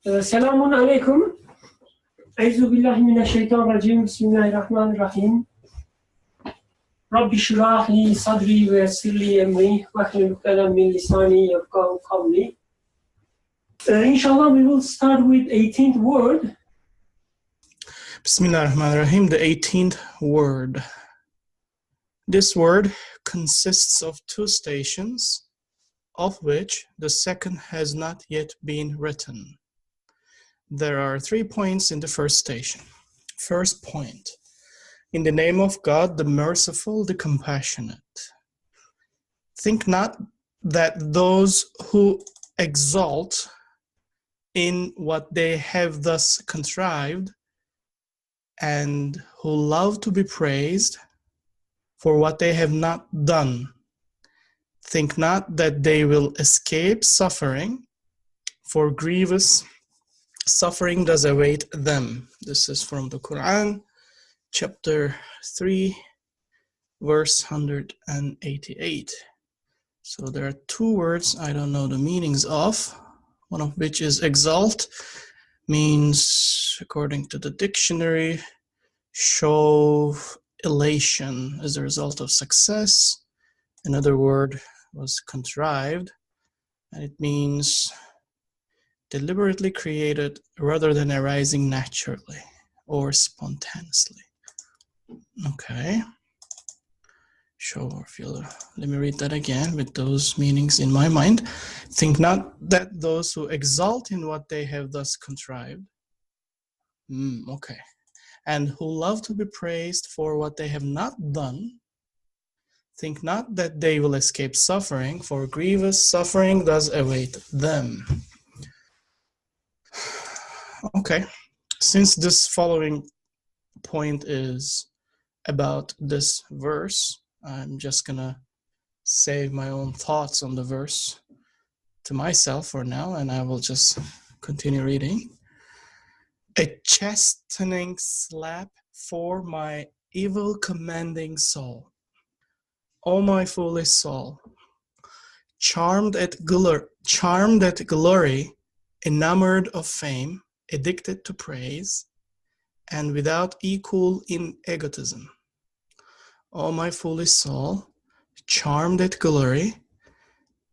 Selamun aleyküm. Euzubillahimineşşeytanirracim. Bismillahirrahmanirrahim. Rabbi şrah li sadri ve yessirli emri vahlul ukdeten min lisani yefkahu kavli. Inshallah, we will start with 18th word. Bismillahirrahmanirrahim, the 18th word. This word consists of two stations, of which the second has not yet been written. There are 3 points in the first station. First point, in the name of God, the merciful, the compassionate. Think not that those who exalt in what they have thus contrived and who love to be praised for what they have not done, think not that they will escape suffering, for grievous suffering does await them. This is from the Quran, chapter 3, verse 188. So there are two words I don't know the meanings of, one of which is exalt, means, according to the dictionary, show elation as a result of success. Another word was contrived, and it means deliberately created rather than arising naturally or spontaneously. Okay. Sure, let me read that again with those meanings in my mind. Think not that those who exalt in what they have thus contrived, okay, and who love to be praised for what they have not done, think not that they will escape suffering, for grievous suffering does await them. Okay, since this following point is about this verse, I'm just gonna save my own thoughts on the verse to myself for now, and I will just continue reading. A chastening slap for my evil commanding soul. O my foolish soul, charmed at glory, enamored of fame, addicted to praise, and without equal in egotism. O my foolish soul, charmed at glory,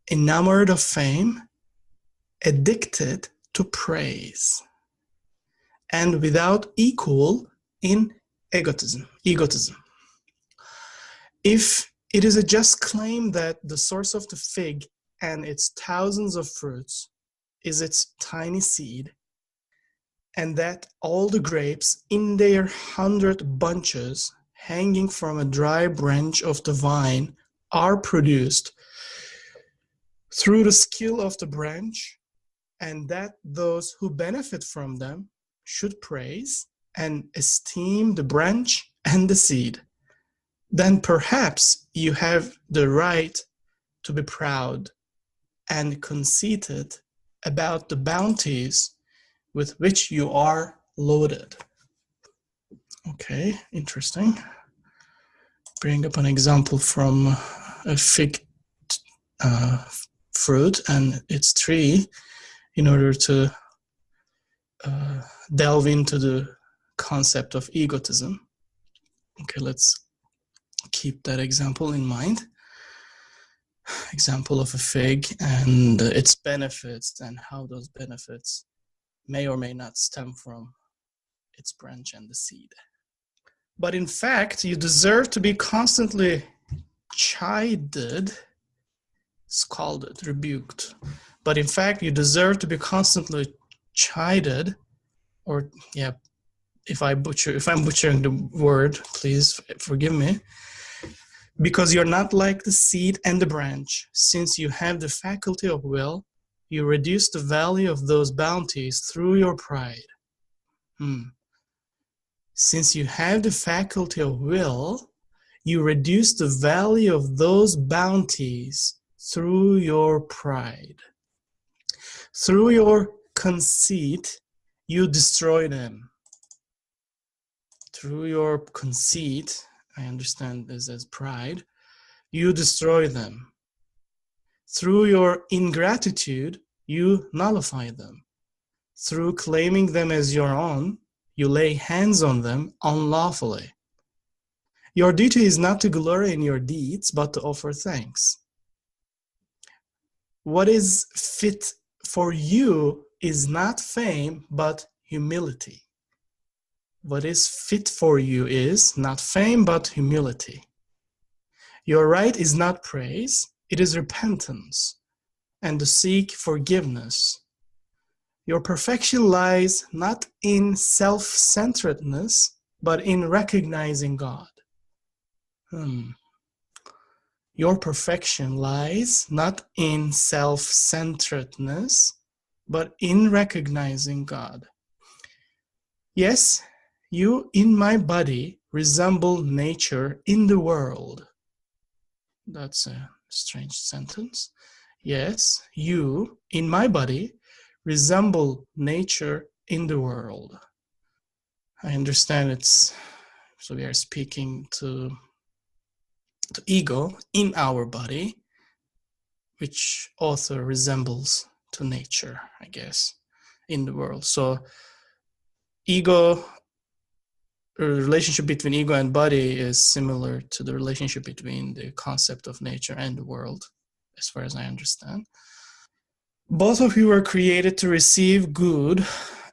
enamored of fame, addicted to praise, and without equal in egotism. If it is a just claim that the source of the fig and its thousands of fruits is its tiny seed, and that all the grapes in their 100 bunches hanging from a dry branch of the vine are produced through the skill of the branch, and that those who benefit from them should praise and esteem the branch and the seed, then perhaps you have the right to be proud and conceited about the bounties with which you are loaded. Okay, interesting. Bring up an example from a fig fruit and its tree in order to delve into the concept of egotism. Okay, let's keep that example in mind. Example of a fig and its benefits and how those benefits may or may not stem from its branch and the seed. But in fact, you deserve to be constantly chided, scolded, rebuked. But in fact, you deserve to be constantly chided, or if I'm butchering the word, please forgive me, because you're not like the seed and the branch. Since you have the faculty of will, you reduce the value of those bounties through your pride. Since you have the faculty of will, you reduce the value of those bounties through your pride. Through your conceit, you destroy them. Through your conceit, I understand this as pride, you destroy them. Through your ingratitude, you nullify them. Through claiming them as your own, you lay hands on them unlawfully. Your duty is not to glory in your deeds, but to offer thanks. What is fit for you is not fame, but humility. What is fit for you is not fame, but humility. Your right is not praise, it is repentance, and to seek forgiveness. Your perfection lies not in self-centeredness, but in recognizing God. Your perfection lies not in self-centeredness, but in recognizing God. Yes, you in my body resemble nature in the world. That's a strange sentence. Yes, you in my body resemble nature in the world. I understand so we are speaking to ego in our body, which also resembles to nature, I guess, in the world. So ego, the relationship between ego and body is similar to the relationship between the concept of nature and the world, as far as I understand. Both of you were created to receive good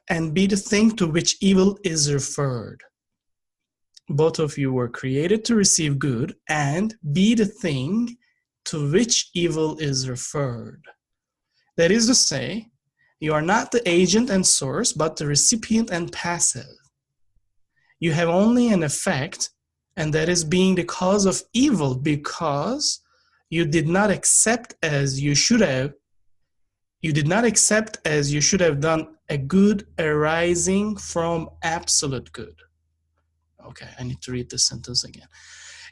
and be the thing to which evil is referred. Both of you were created to receive good and be the thing to which evil is referred. That is to say, you are not the agent and source, but the recipient and passive. You have only an effect, and that is being the cause of evil because you did not accept as you should have. You did not accept as you should have done a good arising from absolute good. Okay, I need to read this sentence again.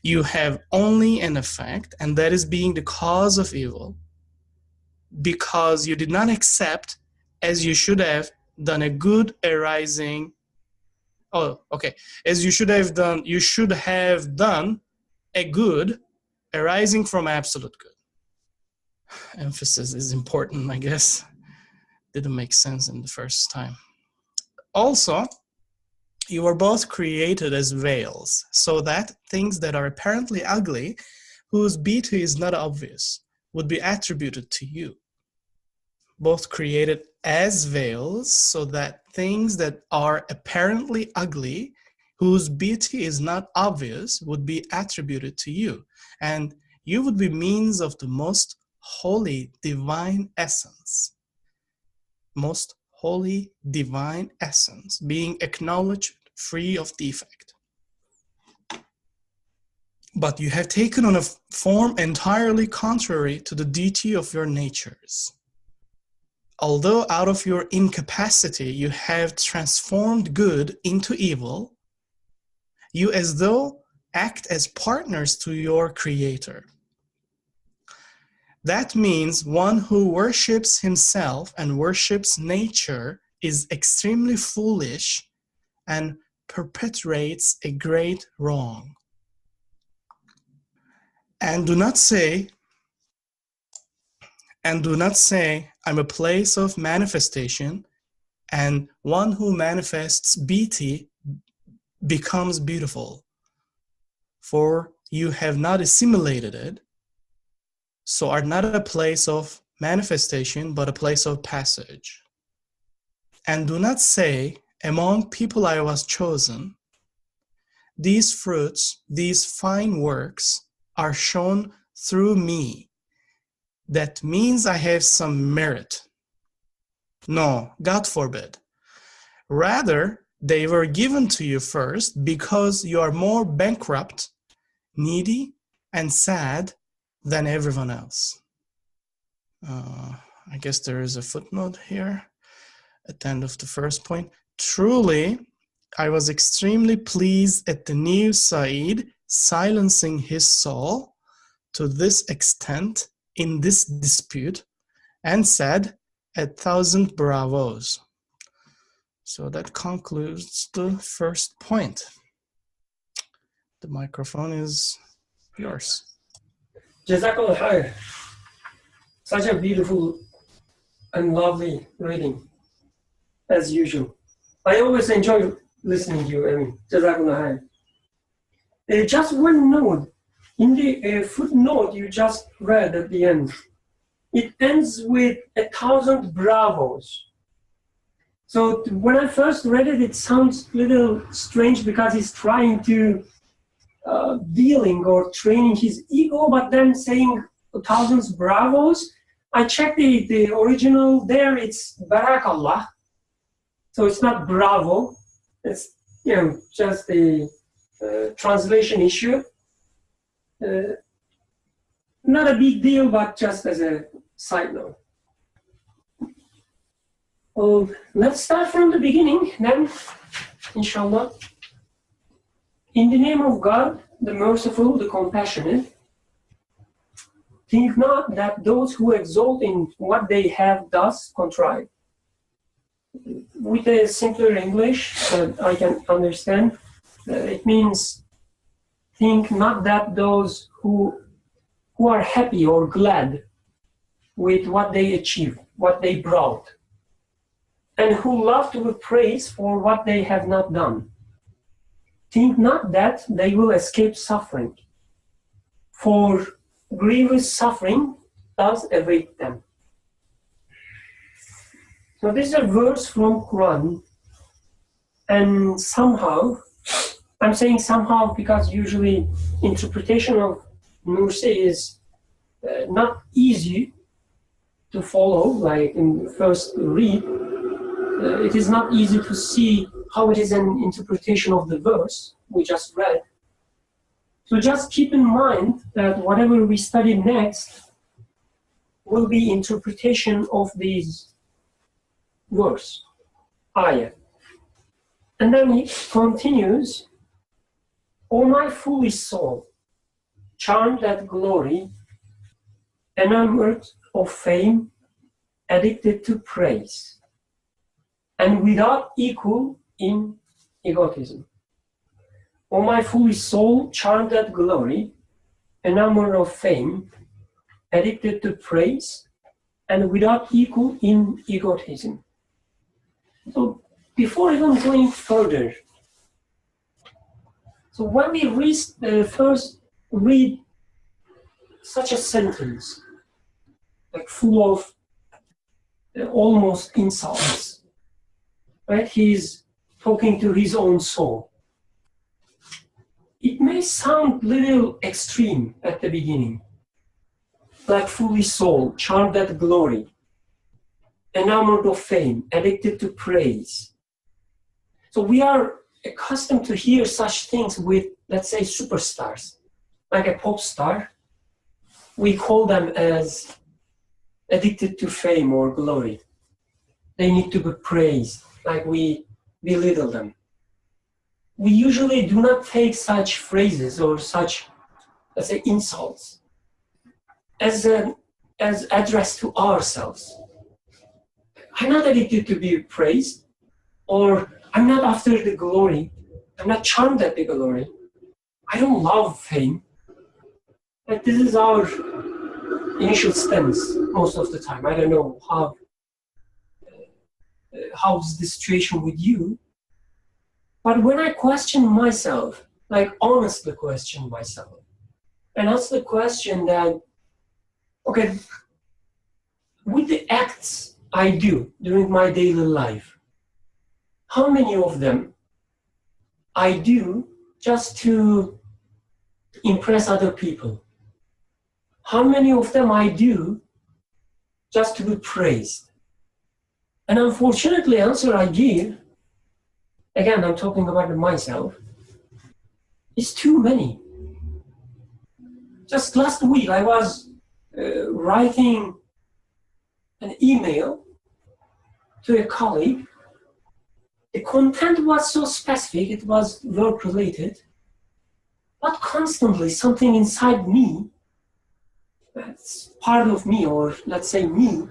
You have only an effect, and that is being the cause of evil, because you did not accept as you should have done a good arising. As you should have done a good arising from absolute good. Emphasis is important, I guess. Didn't make sense in the first time. Also, you were both created as veils, so that things that are apparently ugly, whose beauty is not obvious, would be attributed to you. Both created as veils, so that things that are apparently ugly, whose beauty is not obvious, would be attributed to you. And you would be means of the most holy divine essence. Most holy divine essence, being acknowledged free of defect. But you have taken on a form entirely contrary to the duty of your natures. Although out of your incapacity you have transformed good into evil, you as though act as partners to your Creator. That means one who worships himself and worships nature is extremely foolish and perpetrates a great wrong. And do not say, I'm a place of manifestation, and one who manifests beauty becomes beautiful. For you have not assimilated it, so are not a place of manifestation, but a place of passage. And do not say, among people I was chosen, these fruits, these fine works are shown through me. That means I have some merit. No, God forbid. Rather, they were given to you first because you are more bankrupt, needy, and sad than everyone else. I guess there is a footnote here at the end of the first point. Truly, I was extremely pleased at the new Said silencing his soul to this extent in this dispute, and said 1,000 bravos. So that concludes the first point. The microphone is yours. Jazakallah khair. Such a beautiful and lovely reading. as usual. I always enjoy listening to you, Emin. Jazakumullah khair. Just one note. In the footnote you just read at the end, it ends with 1,000 bravos. So when I first read it, it sounds a little strange because he's trying to dealing or training his ego, but then saying 1,000 bravos. I checked the original there, it's Barakallah. So it's not bravo. It's, you know, just the translation issue. Not a big deal, but just as a side note. Well, let's start from the beginning then, inshallah. In the name of God, the merciful, the compassionate, think not that those who exalt in what they have thus contrive. With a simpler English that I can understand, it means think not that those who are happy or glad with what they achieve, what they brought, and who love to be praised for what they have not done. Think not that they will escape suffering, for grievous suffering does await them. So this is a verse from Quran, and somehow, I'm saying somehow because usually interpretation of Nursi is not easy to follow, like in the first read. It is not easy to see how it is an interpretation of the verse we just read. So just keep in mind that whatever we study next will be interpretation of these verse, ayah. And then he continues, O my foolish soul, charmed at glory, enamored of fame, addicted to praise, and without equal in egotism. O my foolish soul, charmed at glory, enamored of fame, addicted to praise, and without equal in egotism. So before even going further, so when we first read such a sentence, like full of almost insults, right? He's talking to his own soul. It may sound a little extreme at the beginning, like foolish soul, charmed at glory, enamored of fame, addicted to praise. So we are accustomed to hear such things with, let's say, superstars, like a pop star. We call them as addicted to fame or glory. They need to be praised, like we belittle them. We usually do not take such phrases or such, let's say, insults as addressed to ourselves. I'm not addicted to be praised, or I'm not after the glory. I'm not charmed at the glory. I don't love fame. But this is our initial stance most of the time. I don't know how's the situation with you. But when I question myself, like honestly question myself, and ask the question that, okay, with the acts I do during my daily life, how many of them I do just to impress other people? How many of them I do just to be praised? And unfortunately, the answer I give, again, I'm talking about myself, is too many. Just last week, I was writing an email to a colleague. The content was so specific, it was work-related, but constantly something inside me, that's part of me, or let's say me,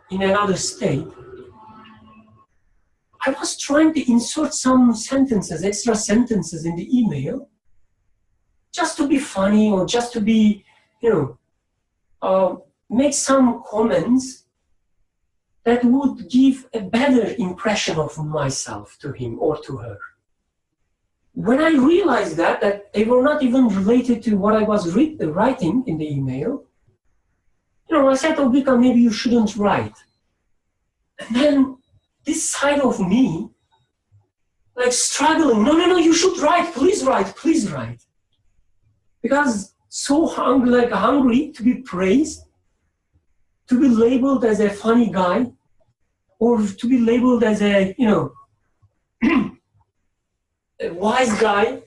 in another state, I was trying to insert some sentences, extra sentences in the email, just to be funny or just to be, make some comments that would give a better impression of myself to him or to her. When I realized that they were not even related to what I was writing in the email, I said, oh, Vika, maybe you shouldn't write. And then this side of me, like struggling, no, you should write, please write, please write. Because so hungry to be praised, to be labeled as a funny guy, or to be labeled as a, a wise guy.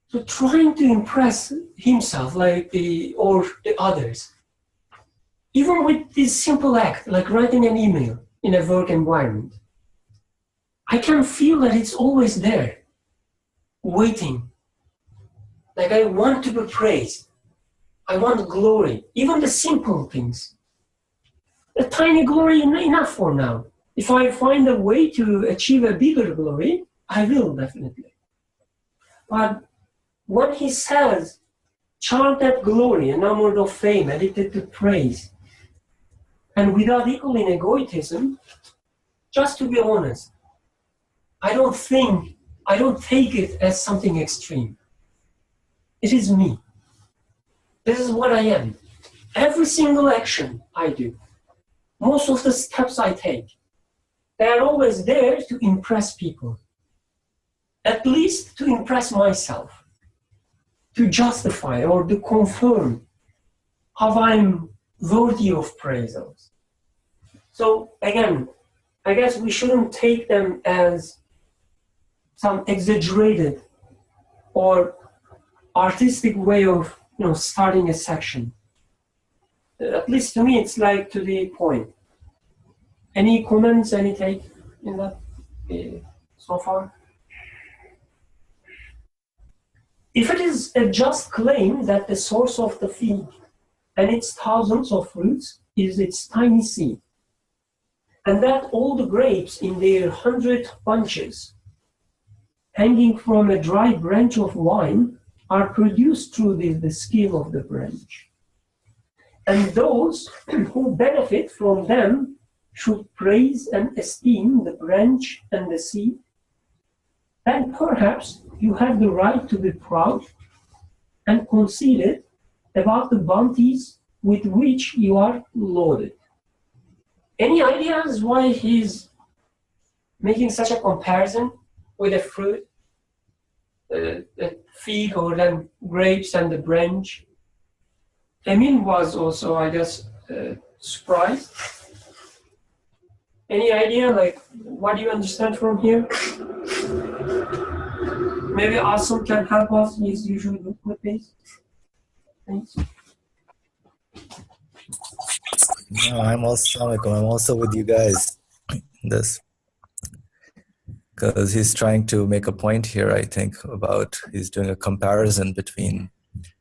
So trying to impress himself, or the others. Even with this simple act, like writing an email in a work environment, I can feel that it's always there, waiting. Like I want to be praised. I want glory, even the simple things. A tiny glory enough for now. If I find a way to achieve a bigger glory, I will definitely. But when he says, charted glory, enamored of fame, addicted to praise, and without equaling egotism, just to be honest, I don't take it as something extreme. It is me. This is what I am. Every single action I do, most of the steps I take, they are always there to impress people. At least to impress myself, to justify or to confirm how I'm worthy of praise. So again, I guess we shouldn't take them as some exaggerated or artistic way of starting a section. At least to me, it's like to the point. Any comments, any take in that so far? If it is a just claim that the source of the fig and its thousands of fruits is its tiny seed, and that all the grapes in their 100 bunches hanging from a dry branch of wine are produced through the skin of the branch, and those who benefit from them should praise and esteem the branch and the seed, then perhaps you have the right to be proud and conceited about the bounties with which you are loaded. Any ideas why he's making such a comparison with a fruit, the fig or then grapes and the branch? Emin was also, I guess, surprised. Any idea, like, what do you understand from here? Maybe Asim can help us. He's usually good with this. Thanks. No, I'm also with you guys in this. Because he's trying to make a point here, I think, about he's doing a comparison between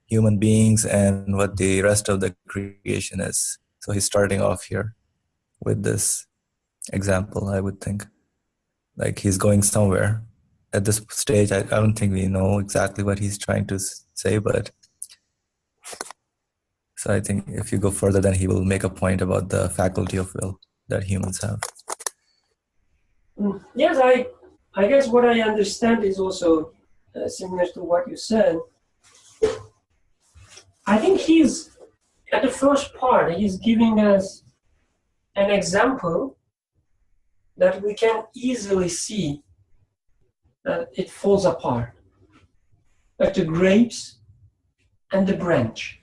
human beings and what the rest of the creation is. So he's starting off here with this example, I would think. Like he's going somewhere. At this stage, I don't think we know exactly what he's trying to say, but so I think if you go further, then he will make a point about the faculty of will that humans have. Yes, I guess what I understand is also similar to what you said. I think he's, at the first part, he's giving us an example that we can easily see that it falls apart, like the grapes and the branch.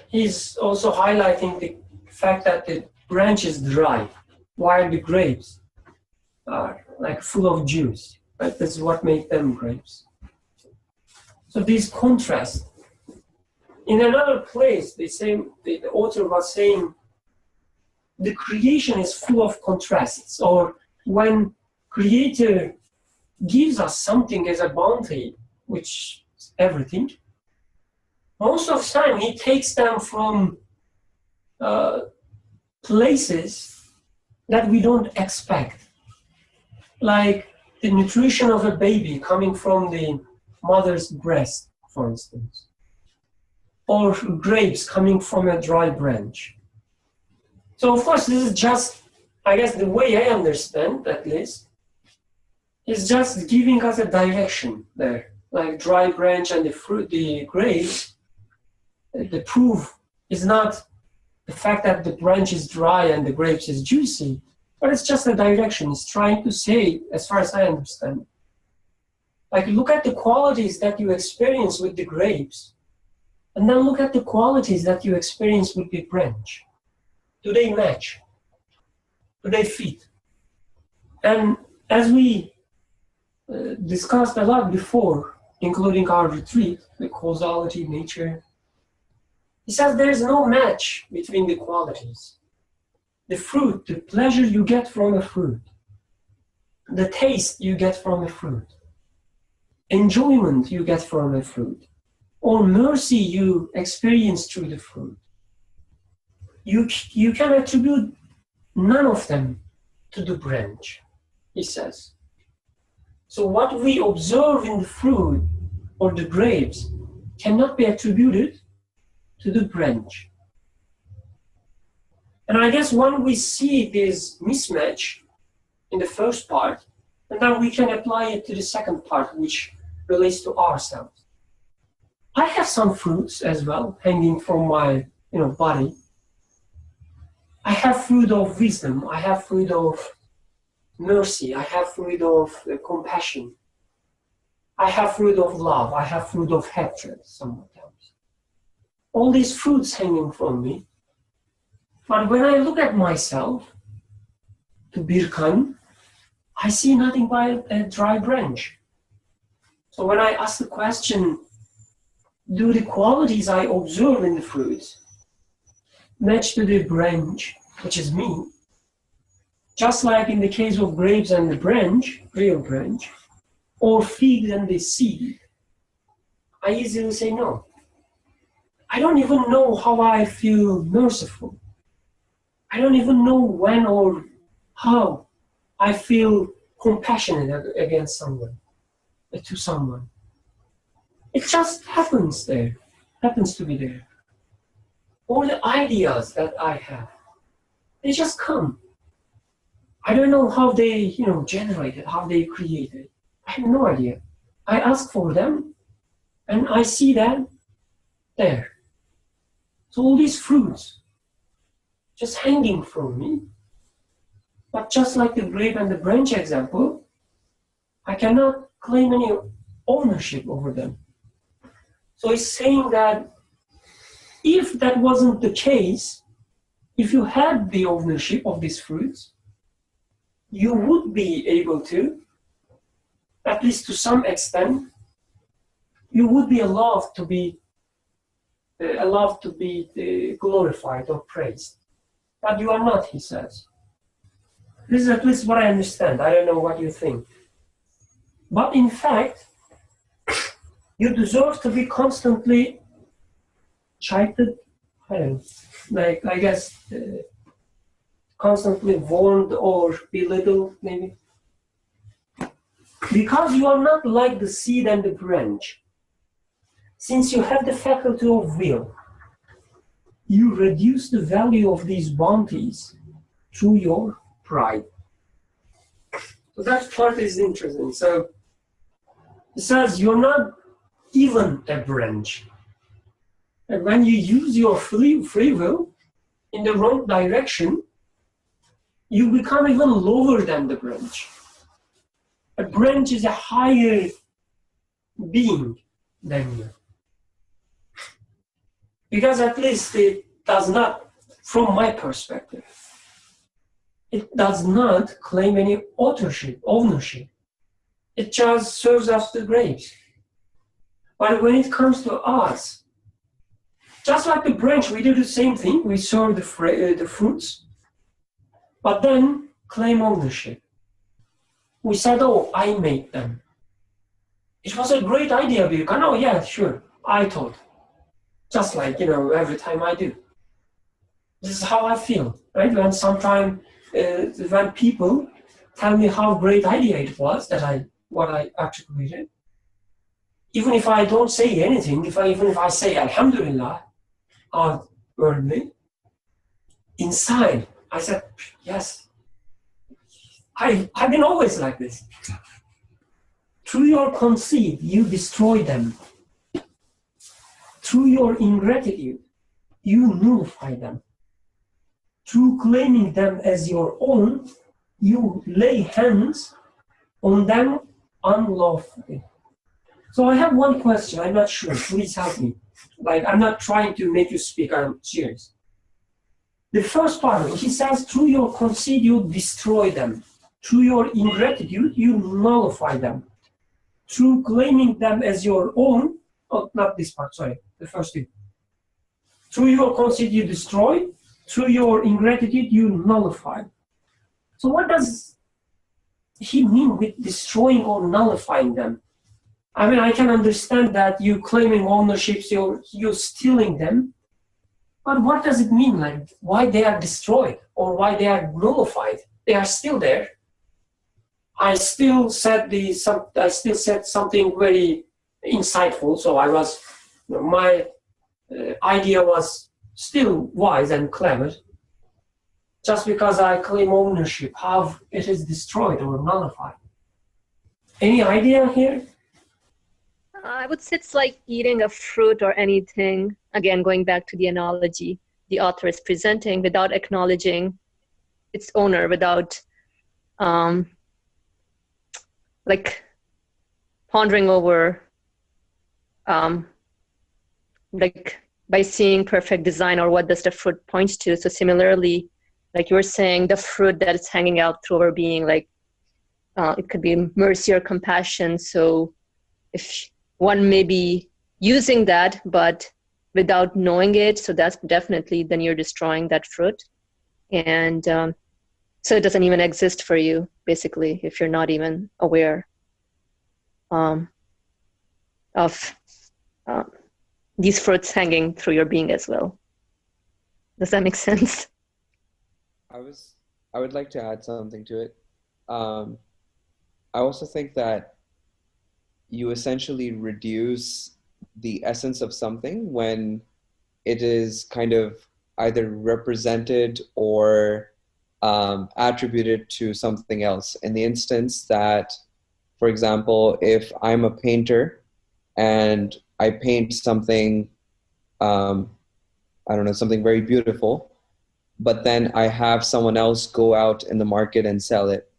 He's also highlighting the fact that the branch is dry, while the grapes are like full of juice. Right? That's what makes them grapes. So these contrasts. In another place, the author was saying the creation is full of contrasts, or when Creator gives us something as a bounty, which is everything, most of the time he takes them from places that we don't expect. Like the nutrition of a baby coming from the mother's breast, for instance, or grapes coming from a dry branch. So of course, this is just, I guess the way I understand at least, is just giving us a direction there. Like dry branch and the fruit, the grapes, the proof is not the fact that the branch is dry and the grapes is juicy, but it's just a direction. It's trying to say, as far as I understand, like look at the qualities that you experience with the grapes, and then look at the qualities that you experience with the branch. Do they match? Do they fit? And as we discussed a lot before, including our retreat, the causality, nature, he says there is no match between the qualities. The fruit, the pleasure you get from a fruit, the taste you get from a fruit, enjoyment you get from a fruit, or mercy you experience through the fruit. You can attribute none of them to the branch, he says. So what we observe in the fruit or the grapes cannot be attributed to the branch. And I guess when we see this mismatch in the first part, and then we can apply it to the second part, which relates to ourselves. I have some fruits as well hanging from my body. I have fruit of wisdom. I have fruit of mercy. I have fruit of compassion. I have fruit of love. I have fruit of hatred sometimes. All these fruits hanging from me. But when I look at myself, to Birkan, I see nothing but a dry branch. So when I ask the question, do the qualities I observe in the fruits match to the branch, which is me? Just like in the case of grapes and the branch, real branch, or figs and the seed, I easily say no. I don't even know how I feel merciful. I don't even know when or how I feel compassionate against someone, to someone. It just happens there, happens to be there. All the ideas that I have, they just come. I don't know how they, generated, how they created. I have no idea. I ask for them, and I see them there. So all these fruits, just hanging from me, but just like the grape and the branch example, I cannot claim any ownership over them. So he's saying that if that wasn't the case, if you had the ownership of these fruits, you would be able to, at least to some extent, you would be allowed to be glorified or praised. But you are not, he says. This is at least what I understand. I don't know what you think. But in fact, you deserve to be constantly chided, constantly warned or belittled, maybe. Because you are not like the seed and the branch. Since you have the faculty of will, you reduce the value of these bounties through your pride. So that part is interesting. So it says you're not even a branch. And when you use your free will in the wrong direction, you become even lower than the branch. A branch is a higher being than you. Because at least it does not, from my perspective, it does not claim any ownership. It just serves us the grapes. But when it comes to us, just like the branch, we do the same thing. We serve the fruits, but then claim ownership. We said, oh, I made them. It was a great idea, Birkan. Oh, yeah, sure, I thought. Just like, every time I do. This is how I feel, right? When sometimes, when people tell me how great idea it was, what I articulated, even if I don't say anything, even if I say Alhamdulillah outwardly, inside I said, yes. I've been always like this. Through your conceit, you destroy them. Through your ingratitude, you nullify them. Through claiming them as your own, you lay hands on them unlawfully. So I have one question, I'm not sure, please help me. Like, I'm not trying to make you speak, I'm serious. The first part, he says, through your conceit, you destroy them. Through your ingratitude, you nullify them. Through claiming them as your own, oh, not this part, sorry, the first thing. Through your conceit, you destroy. Through your ingratitude, you nullify. So what does he mean with destroying or nullifying them? I mean, I can understand that you claiming ownerships, you're stealing them. But what does it mean? Like, why they are destroyed or why they are nullified? They are still there. I still said something very insightful. So my idea was still wise and clever. Just because I claim ownership, how it is destroyed or nullified. Any idea here? I would say it's like eating a fruit or anything. Again, going back to the analogy the author is presenting, without acknowledging its owner, without like pondering over, like by seeing perfect design or what does the fruit points to. So similarly, like you were saying, the fruit that is hanging out through our being, like it could be mercy or compassion. So if one may be using that, but without knowing it, so that's definitely, then you're destroying that fruit. And so it doesn't even exist for you, basically, if you're not even aware of these fruits hanging through your being as well. Does that make sense? I would like to add something to it. I also think that you essentially reduce the essence of something when it is kind of either represented or attributed to something else. In the instance that, for example, if I'm a painter and I paint something, I don't know, something very beautiful, but then I have someone else go out in the market and sell it.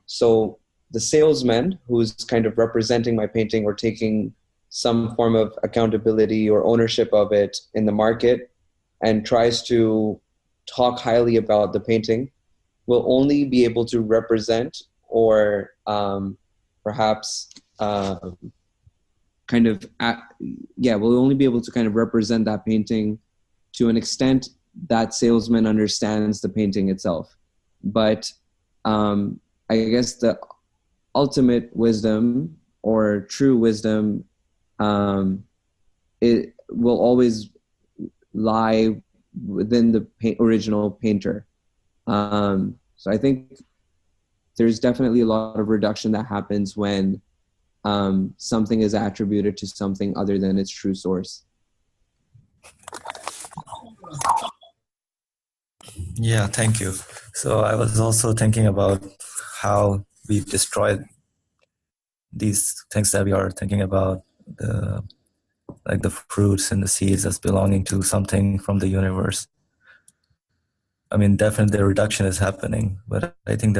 So the salesman who's kind of representing my painting or taking some form of accountability or ownership of it in the market and tries to talk highly about the painting will only be able to represent or perhaps will only be able to kind of represent that painting to an extent that salesman understands the painting itself. But I guess the ultimate wisdom or true wisdom, it will always lie within the original painter. So I think there's definitely a lot of reduction that happens when something is attributed to something other than its true source. Yeah, thank you. So I was also thinking about how we destroy these things that we are thinking about, like the fruits and the seeds as belonging to something from the universe. I mean, definitely the reduction is happening, but I think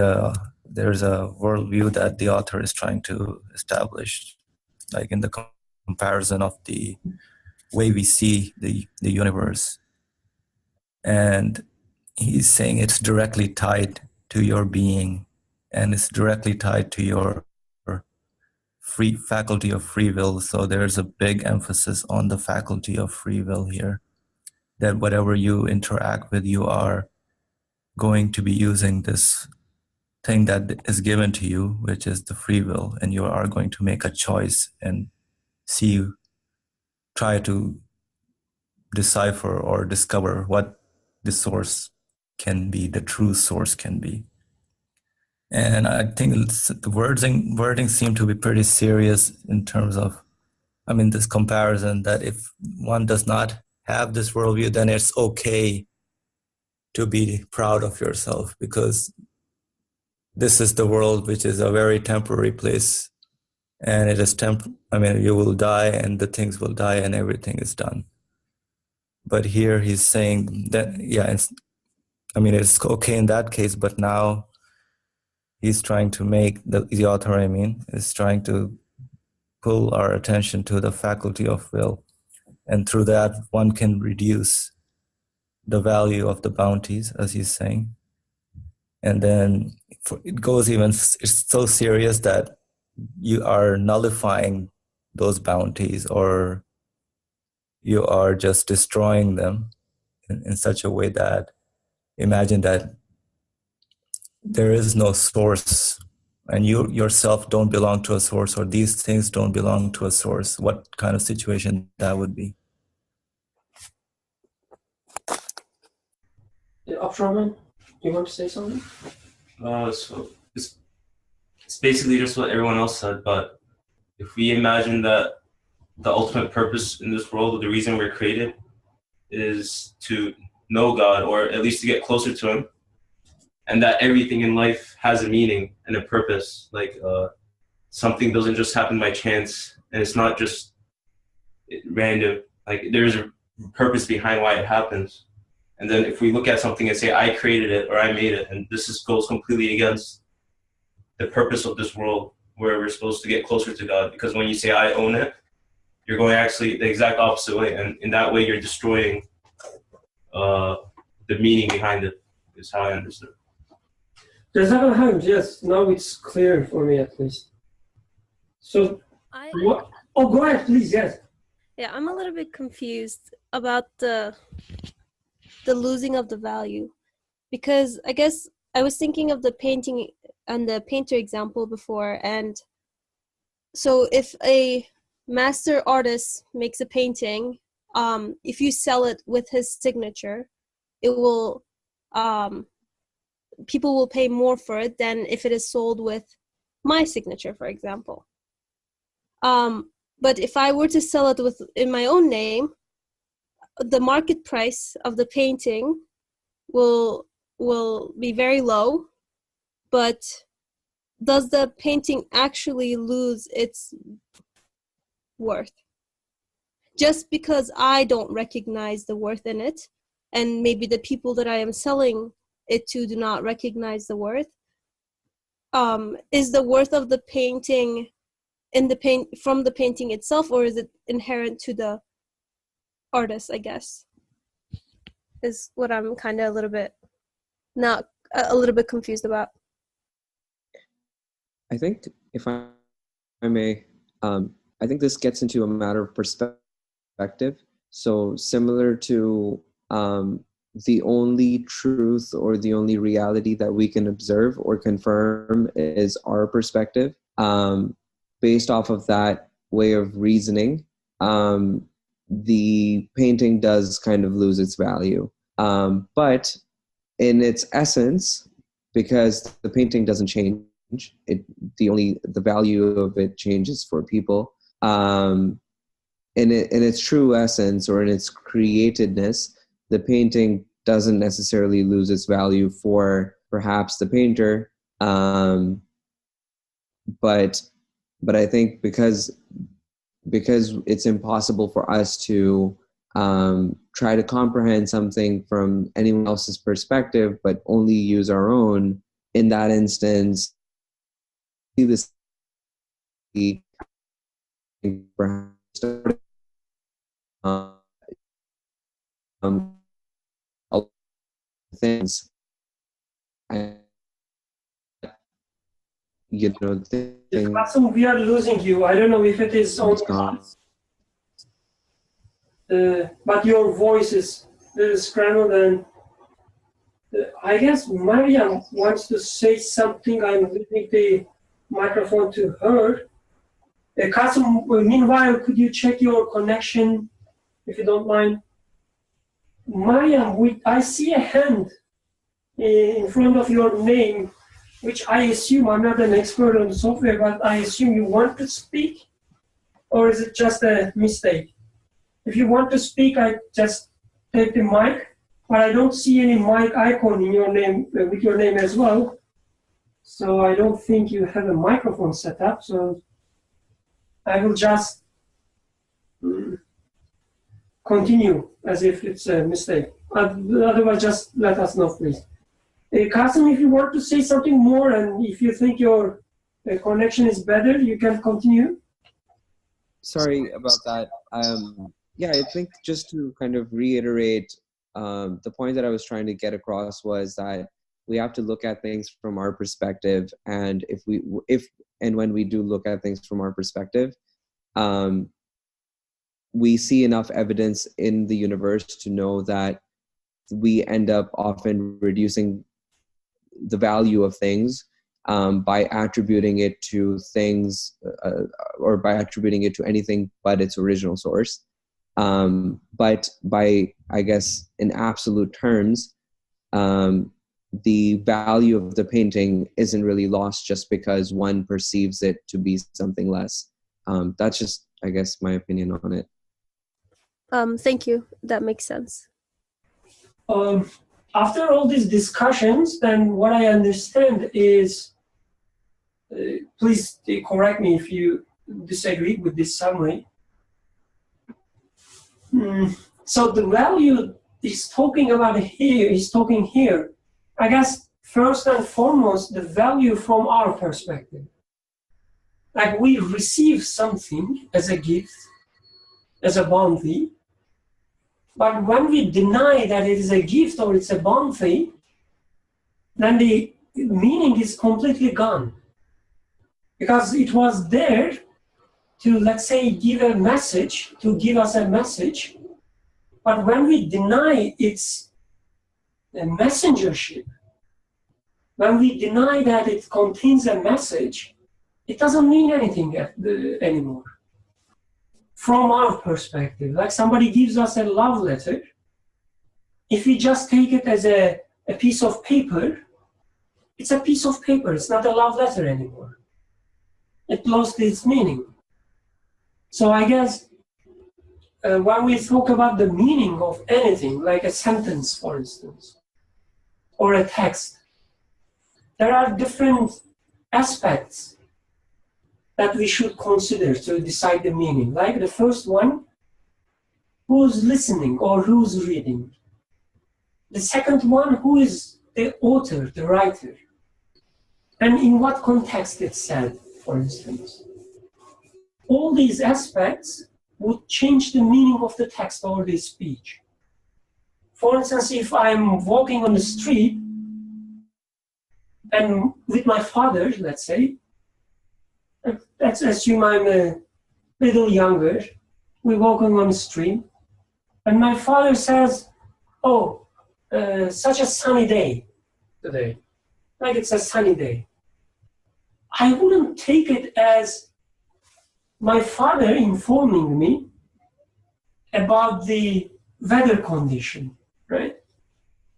there's a worldview that the author is trying to establish, like in the comparison of the way we see the universe. And he's saying it's directly tied to your being, and it's directly tied to your free faculty of free will. So there's a big emphasis on the faculty of free will here, that whatever you interact with, you are going to be using this thing that is given to you, which is the free will, and you are going to make a choice and try to decipher or discover what the source can be, the true source can be. And I think the wording seemed to be pretty serious in terms of, I mean, this comparison that if one does not have this worldview, then it's okay to be proud of yourself, because this is the world, which is a very temporary place, and it is you will die, and the things will die, and everything is done. But here he's saying that, it's okay in that case, but now he's trying to make, the author, is trying to pull our attention to the faculty of will. And through that, one can reduce the value of the bounties, as he's saying. And then it goes it's so serious that you are nullifying those bounties, or you are just destroying them in such a way that, imagine that there is no source, and you yourself don't belong to a source, or these things don't belong to a source. What kind of situation that would be? Abdurrahman, you want to say something? So it's basically just what everyone else said, but if we imagine that the ultimate purpose in this world, the reason we're created, is to know God, or at least to get closer to Him, and that everything in life has a meaning and a purpose, like something doesn't just happen by chance, and it's not just random, like there's a purpose behind why it happens. And then if we look at something and say, I created it, or I made it, and this goes completely against the purpose of this world, where we're supposed to get closer to God. Because when you say, I own it, you're going actually the exact opposite way. And in that way, you're destroying the meaning behind it, is how I understood it. Jazakallah, yes, now it's clear for me at least. So, what? Oh, go ahead, please, yes. Yeah, I'm a little bit confused about the losing of the value, because I guess I was thinking of the painting and the painter example before, and so if a master artist makes a painting, if you sell it with his signature, it will people will pay more for it than if it is sold with my signature, for example. But if I were to sell it in my own name, the market price of the painting will be very low, but does the painting actually lose its worth? Just because I don't recognize the worth in it, and maybe the people that I am selling it to do not recognize the worth, is the worth of the painting from the painting itself, or is it inherent to the artist, I guess, is what I'm kind of a little bit confused about. I think, if I may, I think this gets into a matter of perspective. So similar to the only truth or the only reality that we can observe or confirm is our perspective. Based off of that way of reasoning, the painting does kind of lose its value. But in its essence, because the painting doesn't change, the value of it changes for people. In its true essence, or in its createdness, the painting doesn't necessarily lose its value for perhaps the painter. But I think because it's impossible for us to try to comprehend something from anyone else's perspective, but only use our own, in that instance, see this things, Qasim, we are losing you. I don't know if it is on but your voice is scrambled, and I guess Mariam wants to say something. I'm leaving the microphone to her. Qasim, meanwhile, could you check your connection, if you don't mind? Mariam, I see a hand in front of your name, which I assume, I'm not an expert on software, but I assume you want to speak, or is it just a mistake? If you want to speak, I just take the mic but I don't see any mic icon in your name, with your name as well. So I don't think you have a microphone set up. So I will just continue as if it's a mistake. Otherwise, just let us know, please. Kasim, if you want to say something more, and if you think your connection is better, you can continue. Sorry about that. Yeah, I think just to kind of reiterate, the point that I was trying to get across was that we have to look at things from our perspective, and if and when we do look at things from our perspective, we see enough evidence in the universe to know that we end up often reducing the value of things by attributing it to things or by attributing it to anything but its original source. But by, I guess, in absolute terms, the value of the painting isn't really lost just because one perceives it to be something less. That's just, I guess, my opinion on it. Thank you. That makes sense. After all these discussions, then what I understand is, please correct me if you disagree with this summary. So the value he's talking about here, I guess, first and foremost, the value from our perspective. Like we receive something as a gift, as a bounty, but when we deny that it is a gift or it's a bounty, then the meaning is completely gone. Because it was there to, let's say, give a message, to give us a message, but when we deny its messengership, when we deny that it contains a message, it doesn't mean anything anymore. From our perspective, like somebody gives us a love letter, if we just take it as a piece of paper, it's a piece of paper, it's not a love letter anymore. It lost its meaning. So I guess when we talk about the meaning of anything, like a sentence, for instance, or a text, there are different aspects that we should consider to decide the meaning. Like the first one, who's listening or who's reading? The second one, who is the author, the writer? And in what context it's said, for instance. All these aspects would change the meaning of the text or the speech. For instance, if I'm walking on the street and with my father, let's say, let's assume I'm a little younger, we're walking on the street, and my father says, oh, such a sunny day today, like it's a sunny day. I wouldn't take it as my father informing me about the weather condition, right?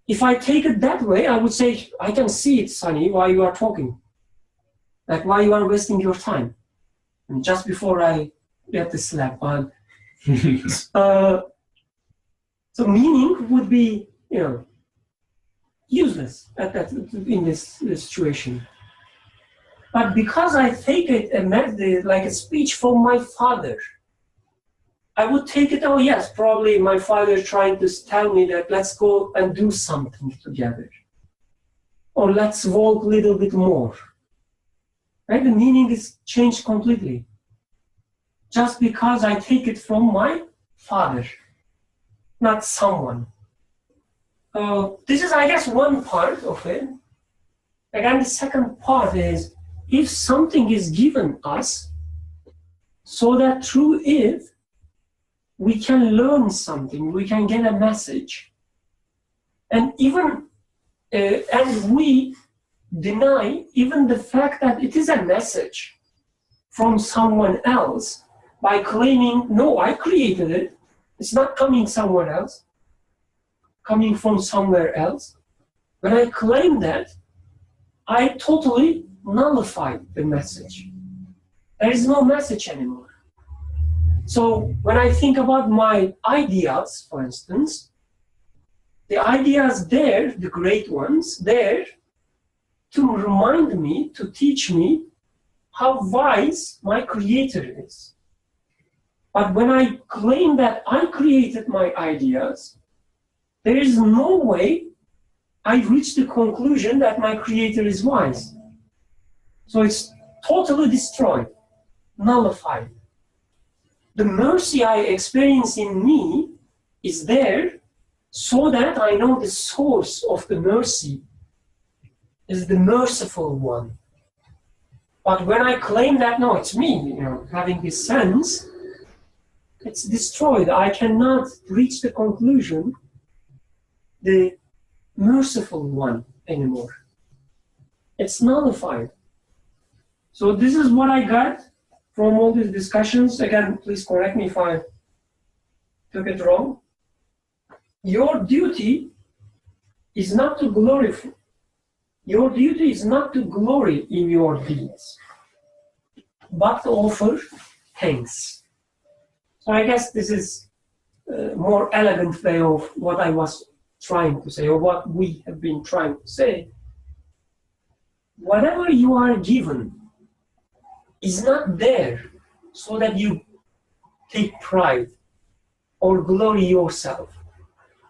If I take it that way, I would say, I can see it's sunny while you are talking. Like why you are wasting your time. And just before I get the slap on. So meaning would be, useless in this situation. But because I take it like a speech from my father, I would take it, oh yes, probably my father trying to tell me that let's go and do something together. Or let's walk a little bit more. Right? The meaning is changed completely. Just because I take it from my father, not someone. This is, I guess, one part of it. Again, the second part is, if something is given us, so that through it, we can learn something, we can get a message. And even, and we deny even the fact that it is a message from someone else by claiming, no, I created it. It's not coming somewhere else, coming from somewhere else. When I claim that, I totally nullified the message. There is no message anymore. So when I think about my ideas, for instance, the ideas there, the great ones there, to remind me, to teach me how wise my Creator is. But when I claim that I created my ideas, there is no way I reach the conclusion that my Creator is wise. So it's totally destroyed, nullified. The mercy I experience in me is there so that I know the source of the mercy is the merciful one. But when I claim that, no, it's me, having this sense, it's destroyed. I cannot reach the conclusion, the merciful one anymore. It's nullified. So this is what I got from all these discussions. Again, please correct me if I took it wrong. Your duty is not to glorify. Your duty is not to glory in your deeds, but to offer thanks. So I guess this is a more elegant way of what I was trying to say, or what we have been trying to say. Whatever you are given is not there so that you take pride or glory yourself.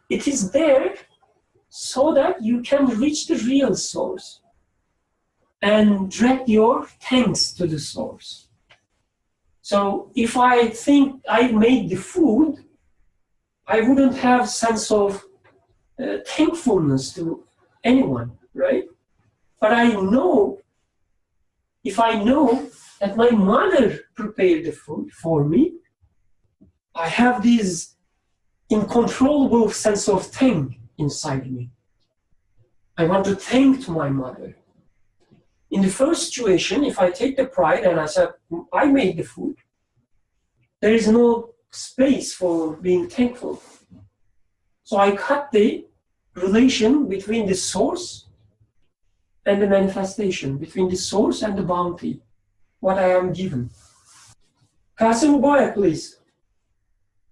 It is there so that you can reach the real source and direct your thanks to the source. So if I think I made the food, I wouldn't have sense of thankfulness to anyone, right? But I know, if I know that my mother prepared the food for me, I have this uncontrollable sense of thank inside me. I want to thank to my mother. In the first situation, if I take the pride and I say, I made the food, there is no space for being thankful. So I cut the relation between the source and the manifestation, between the source and the bounty, what I am given. Qasim, go ahead, please.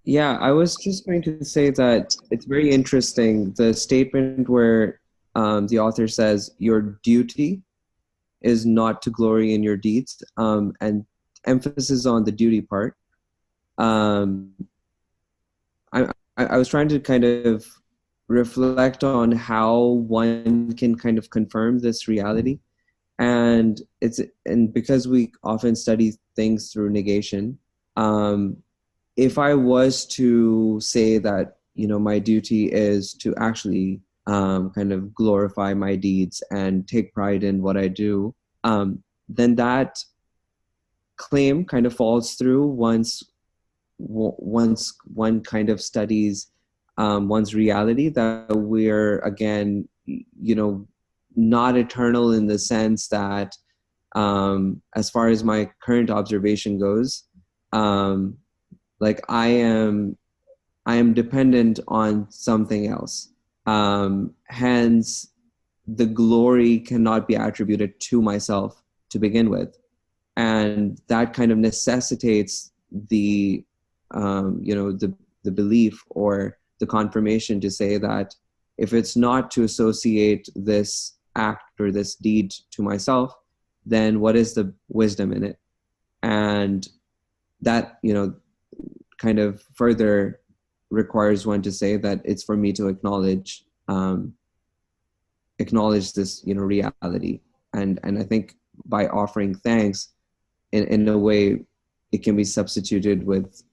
Yeah, I was just going to say that it's very interesting, the statement where the author says, your duty is not to glory in your deeds, and emphasis on the duty part. I was trying to kind of reflect on how one can kind of confirm this reality. And because we often study things through negation, if I was to say that, my duty is to actually kind of glorify my deeds and take pride in what I do, then that claim kind of falls through once one kind of studies one's reality, that we're, again, not eternal in the sense that, as far as my current observation goes, like I am dependent on something else. Hence, the glory cannot be attributed to myself to begin with, and that kind of necessitates the the belief or the confirmation to say that if it's not to associate this act or this deed to myself, then what is the wisdom in it? And that, kind of further requires one to say that it's for me to acknowledge this, reality. And I think by offering thanks, in a way, it can be substituted with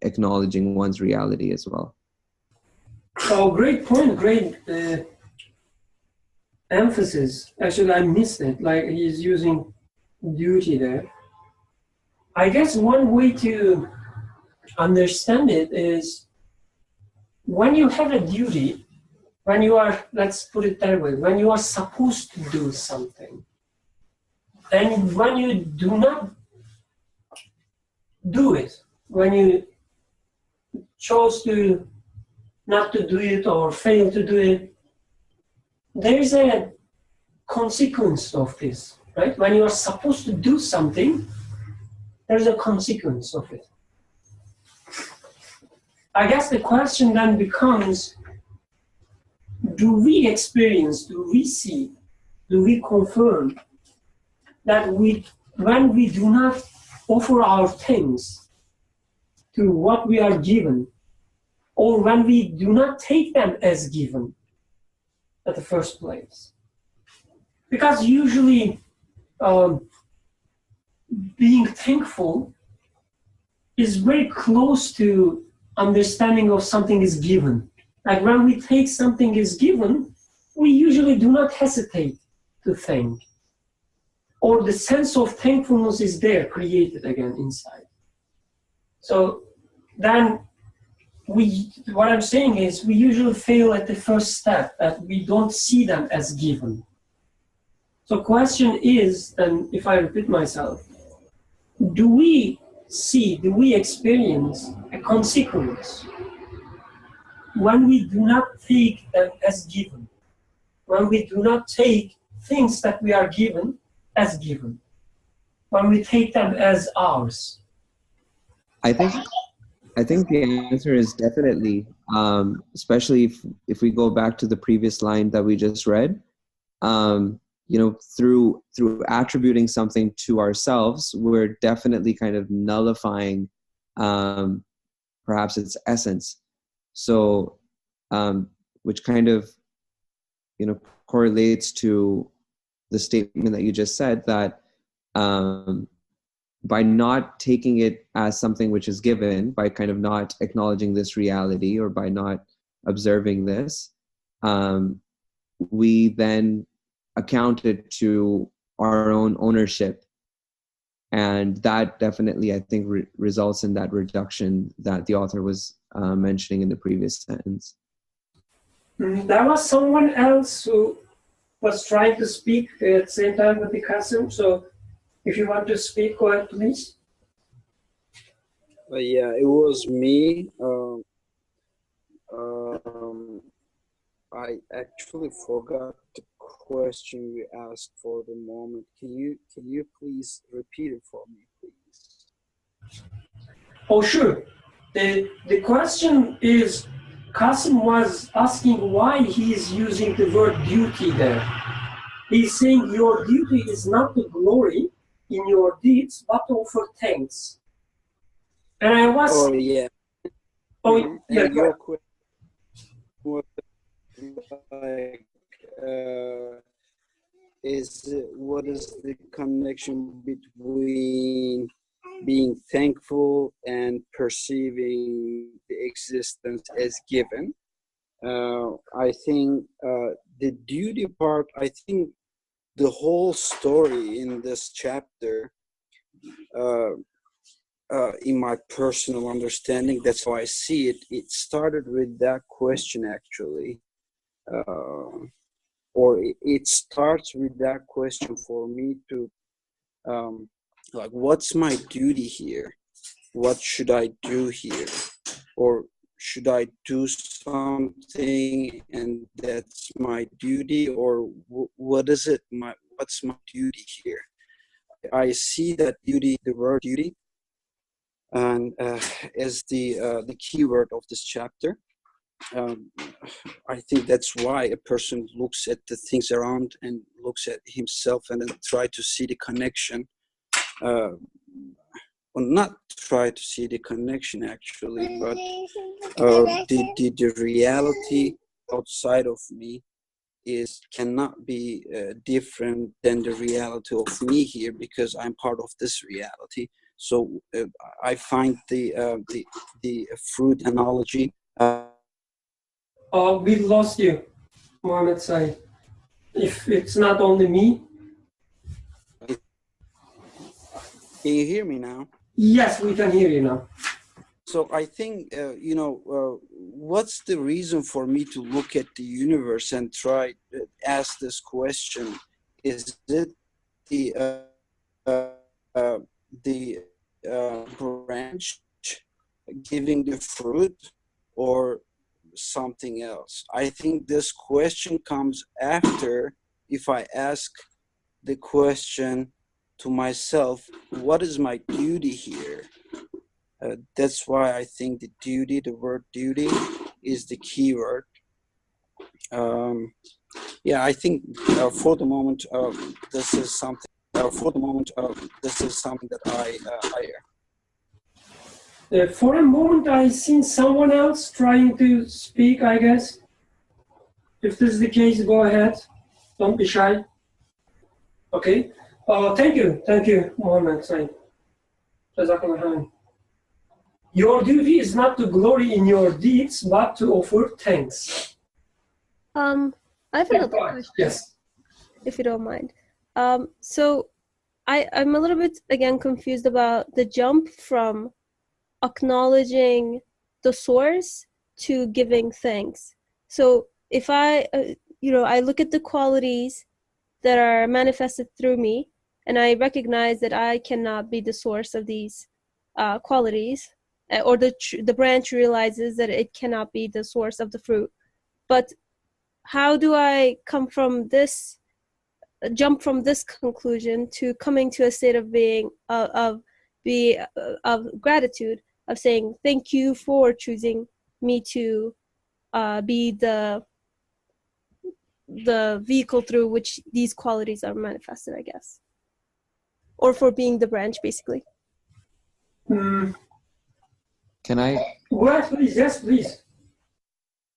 acknowledging one's reality as well. Oh, great point, great emphasis. Actually, I missed it, like he's using duty there. I guess one way to understand it is when you have a duty, when you are, let's put it that way, when you are supposed to do something, and when you do not do it, when you chose to not to do it or fail to do it, there is a consequence of this, right? When you are supposed to do something, there's a consequence of it. I guess the question then becomes, do we experience, do we see, do we confirm that when we do not offer our things to what we are given, or when we do not take them as given at the first place? Because usually being thankful is very close to understanding of something is given. Like when we take something is given, we usually do not hesitate to thank. Or the sense of thankfulness is there, created again inside. So then what I'm saying is we usually fail at the first step, that we don't see them as given. So question is, and if I repeat myself, do we experience a consequence when we do not take them as given, when we do not take things that we are given as given, when we take them as ours? I think the answer is definitely, especially if we go back to the previous line that we just read. Through attributing something to ourselves, we're definitely kind of nullifying perhaps its essence. So, which kind of, correlates to the statement that you just said, that by not taking it as something which is given, by kind of not acknowledging this reality, or by not observing this, we then accounted to our own ownership, and that definitely, I think, results in that reduction that the author was mentioning in the previous sentence. There was someone else who was trying to speak at the same time with the Qasim, so if you want to speak, go ahead, please. Yeah, it was me. I actually forgot the question you asked for the moment. Can you please repeat it for me, please? Oh, sure. The question is, Qasim was asking why he is using the word duty there. He's saying your duty is not to glory in your deeds, but to offer thanks. And I was... Oh, yeah. Oh, yeah. And your question was like, what is the connection between being thankful and perceiving the existence as given? I think the duty part, I think the whole story in this chapter, in my personal understanding, that's how I see it, it started with that question actually. Or it starts with that question for me to, like, what's my duty here? What should I do here? Or should I do something and that's my duty? Or what is it? What's my duty here? I see that duty, the word duty, and as the keyword of this chapter. I think that's why a person looks at the things around and looks at himself and then try to see the connection, or not try to see the connection actually, but the reality outside of me cannot be different than the reality of me here, because I'm part of this reality. So I find the fruit analogy. We lost you, Mohammed Said. If it's not only me. Can you hear me now? Yes, we can hear you now. So I think, what's the reason for me to look at the universe and try to ask this question? Is it the branch giving the fruit, or something else? I think this question comes after, if I ask the question to myself, what is my duty here? That's why I think the word duty is the key word. Yeah, I think for the moment, this is something. This is something that I hire. For a moment, I seen someone else trying to speak, I guess. If this is the case, go ahead. Don't be shy. Okay. Thank you, Mohammed Said. Jazakallah khair. Your duty is not to glory in your deeds, but to offer thanks. I have another question. Yes. If you don't mind. So I'm a little bit, again, confused about the jump from acknowledging the source to giving thanks. So if I look at the qualities that are manifested through me, and I recognize that I cannot be the source of these qualities, or the branch realizes that it cannot be the source of the fruit. But how do I jump from this conclusion to coming to a state of being of gratitude, of saying thank you for choosing me to be the vehicle through which these qualities are manifested, I guess, or for being the branch, basically. Can I? Go ahead, please. Yes, please.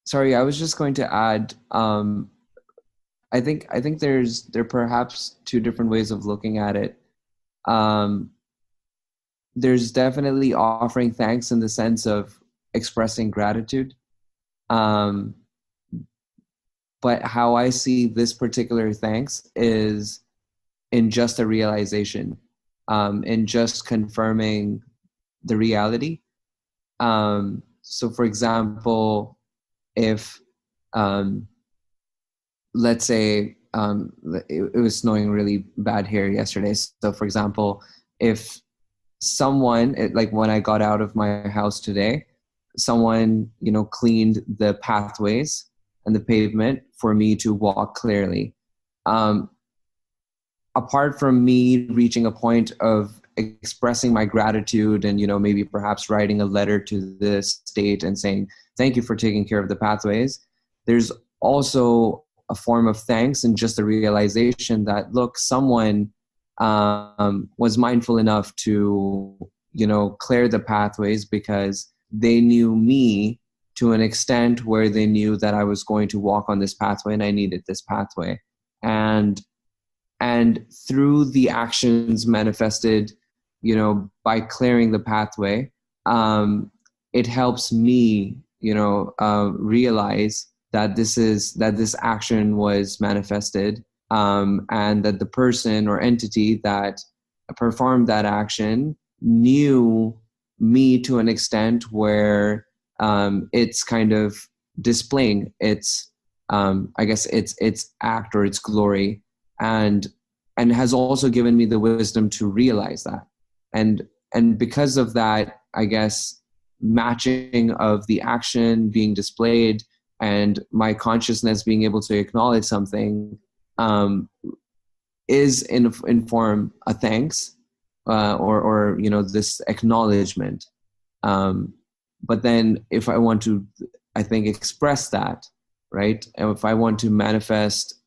Sorry, I was just going to add. I think there are perhaps two different ways of looking at it. There's definitely offering thanks in the sense of expressing gratitude. But how I see this particular thanks is in just a realization, in just confirming the reality. So for example, if let's say it was snowing really bad here yesterday. So for example, if someone, like when I got out of my house today, someone, cleaned the pathways and the pavement for me to walk clearly. Apart from me reaching a point of expressing my gratitude and, maybe perhaps writing a letter to the state and saying, thank you for taking care of the pathways, there's also a form of thanks and just the realization that, look, someone was mindful enough to, clear the pathways because they knew me to an extent where they knew that I was going to walk on this pathway and I needed this pathway. And through the actions manifested, by clearing the pathway, it helps me, realize that this action was manifested, and that the person or entity that performed that action knew me to an extent where it's kind of displaying its its act or its glory, and has also given me the wisdom to realize that. And because of that, I guess, matching of the action being displayed and my consciousness being able to acknowledge something is in form a thanks, or this acknowledgement. But then if I want to, I think, express that, right? And if I want to manifest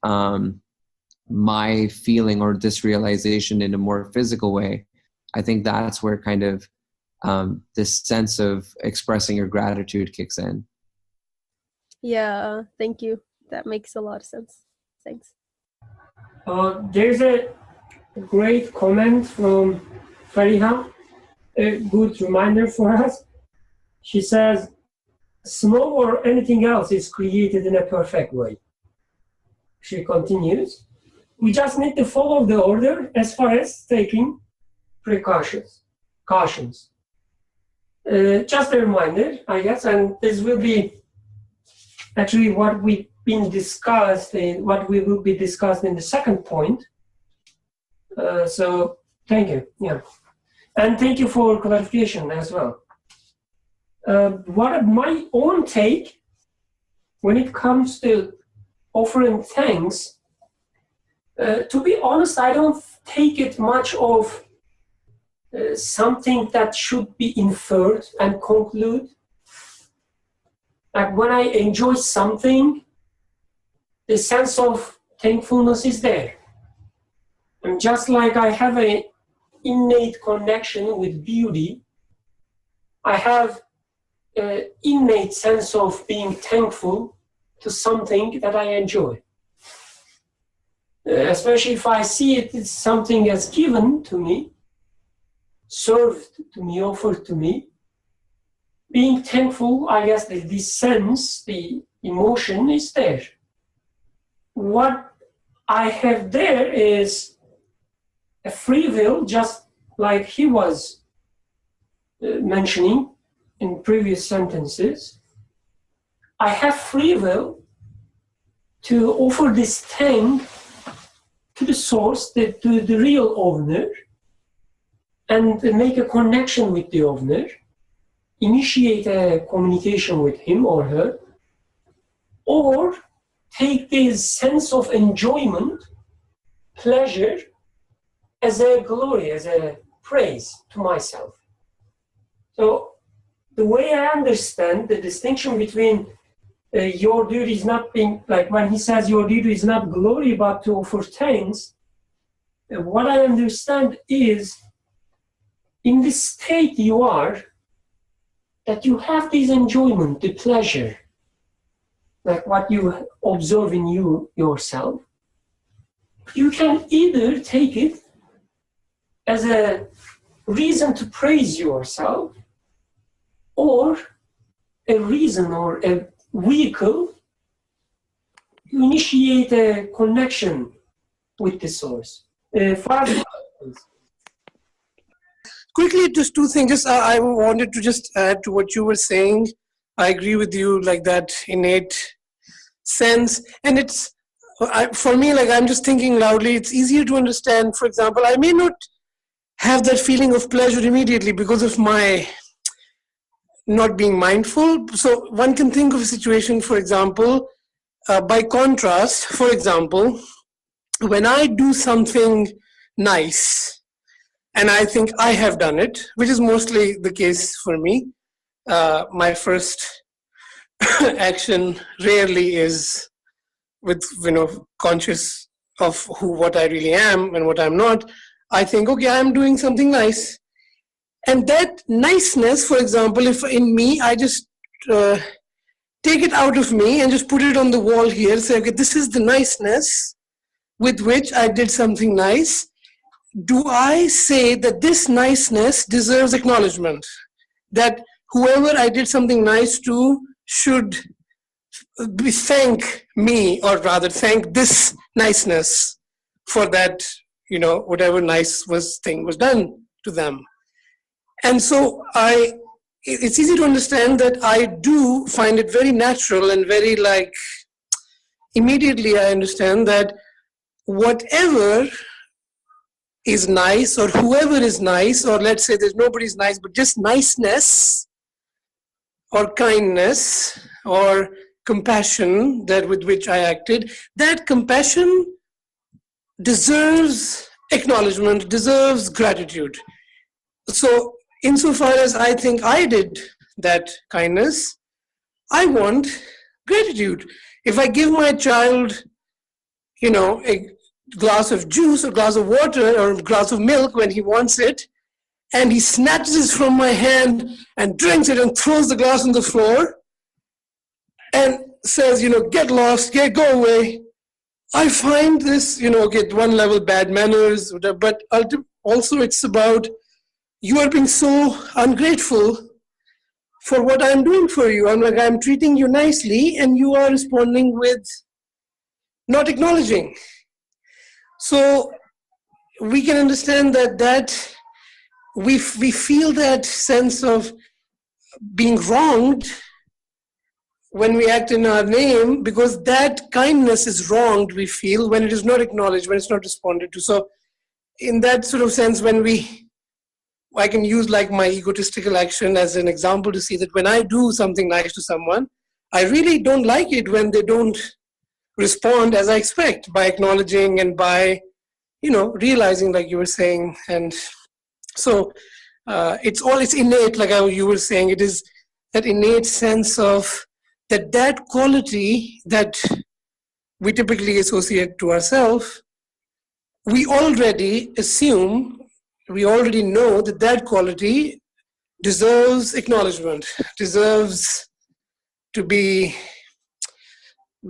my feeling or this realization in a more physical way, I think that's where kind of this sense of expressing your gratitude kicks in. Yeah, thank you. That makes a lot of sense. Thanks. There's a great comment from Fariha, a good reminder for us. She says, snow or anything else is created in a perfect way. She continues, we just need to follow the order as far as taking cautions. Just a reminder, I guess, and this will be actually what we will be discussing in the second point. So thank you. Yeah, and thank you for clarification as well. What my own take when it comes to offering thanks, to be honest, I don't take it much of something that should be inferred and conclude. Like when I enjoy something, the sense of thankfulness is there. And just like I have an innate connection with beauty, I have an innate sense of being thankful to something that I enjoy. Especially if I see it as something that's given to me, served to me, offered to me. Being thankful, I guess the sense, the emotion is there. What I have there is a free will, just like he was mentioning in previous sentences. I have free will to offer this thing to the source, to the real owner, and make a connection with the owner, initiate a communication with him or her, or take this sense of enjoyment, pleasure, as a glory, as a praise to myself. So the way I understand the distinction between your duty is not being, like when he says your duty is not glory but to offer thanks, what I understand is in the state you are, that you have this enjoyment, the pleasure, like what you observe in you yourself. You can either take it as a reason to praise yourself, or a reason or a vehicle to initiate a connection with the source. Father, quickly, just two things. I wanted to just add to what you were saying. I agree with you, like that innate sense. And it's, for me, like I'm just thinking loudly, it's easier to understand. For example, I may not have that feeling of pleasure immediately because of my not being mindful. So one can think of a situation, for example, by contrast, for example, when I do something nice, and I think I have done it, which is mostly the case for me. My first action rarely is with, conscious of what I really am and what I'm not. I think, okay, I'm doing something nice. And that niceness, for example, if in me, I just take it out of me and just put it on the wall here, say, okay, this is the niceness with which I did something nice. Do I say that this niceness deserves acknowledgement? That whoever I did something nice to should thank me, or rather thank this niceness for that, whatever nice thing was done to them. And so it's easy to understand that I do find it very natural and very immediately I understand that whatever is nice, or whoever is nice, or let's say there's nobody's nice, but just niceness or kindness or compassion that with which I acted, that compassion deserves acknowledgement, deserves gratitude. So insofar as I think I did that kindness, I want gratitude. If I give my child, a glass of juice or glass of water or a glass of milk when he wants it, and he snatches it from my hand and drinks it and throws the glass on the floor and says, get lost, go away. I find this, at one level bad manners, but also it's about you are being so ungrateful for what I'm doing for you. I'm treating you nicely and you are responding with not acknowledging. So we can understand that we feel that sense of being wronged when we act in our name, because that kindness is wronged, we feel, when it is not acknowledged, when it's not responded to. So in that sort of sense, I can use my egotistical action as an example to see that when I do something nice to someone, I really don't like it when they don't respond as I expect, by acknowledging and by, realizing, like you were saying. And so it's innate, like you were saying, it is that innate sense of that quality that we typically associate to ourselves, we already assume, we already know that that quality deserves acknowledgement, deserves to be,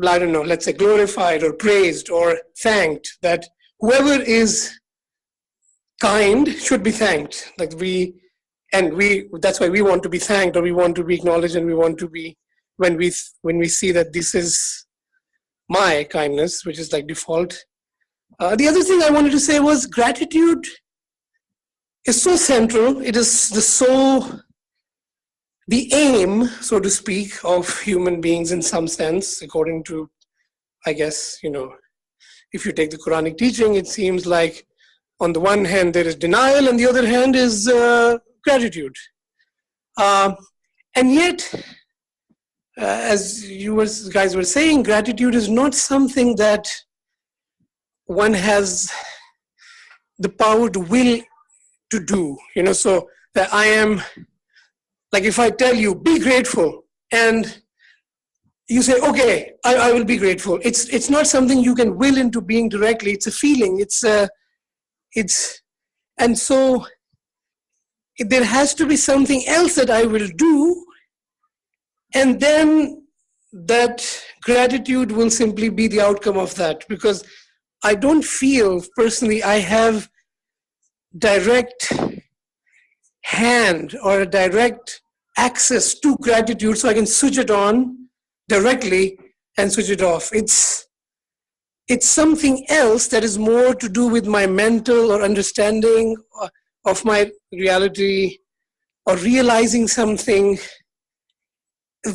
I don't know, let's say glorified or praised or thanked, that whoever is kind should be thanked. Like that's why we want to be thanked, or we want to be acknowledged, and we want to be, when we see that this is my kindness, which is like default. The other thing I wanted to say was gratitude is so central. It is the aim, so to speak, of human beings in some sense, according to, I guess, if you take the Quranic teaching, it seems like on the one hand there is denial, and the other hand is gratitude. And yet, as you guys were saying, gratitude is not something that one has the power to will to do, so that I am, like if I tell you, be grateful, and you say, okay, I will be grateful. It's not something you can will into being directly. It's a feeling. And so there has to be something else that I will do, and then that gratitude will simply be the outcome of that, because I don't feel personally I have direct hand or a direct access to gratitude so I can switch it on directly and switch it off. It's something else that is more to do with my mental or understanding of my reality, or realizing something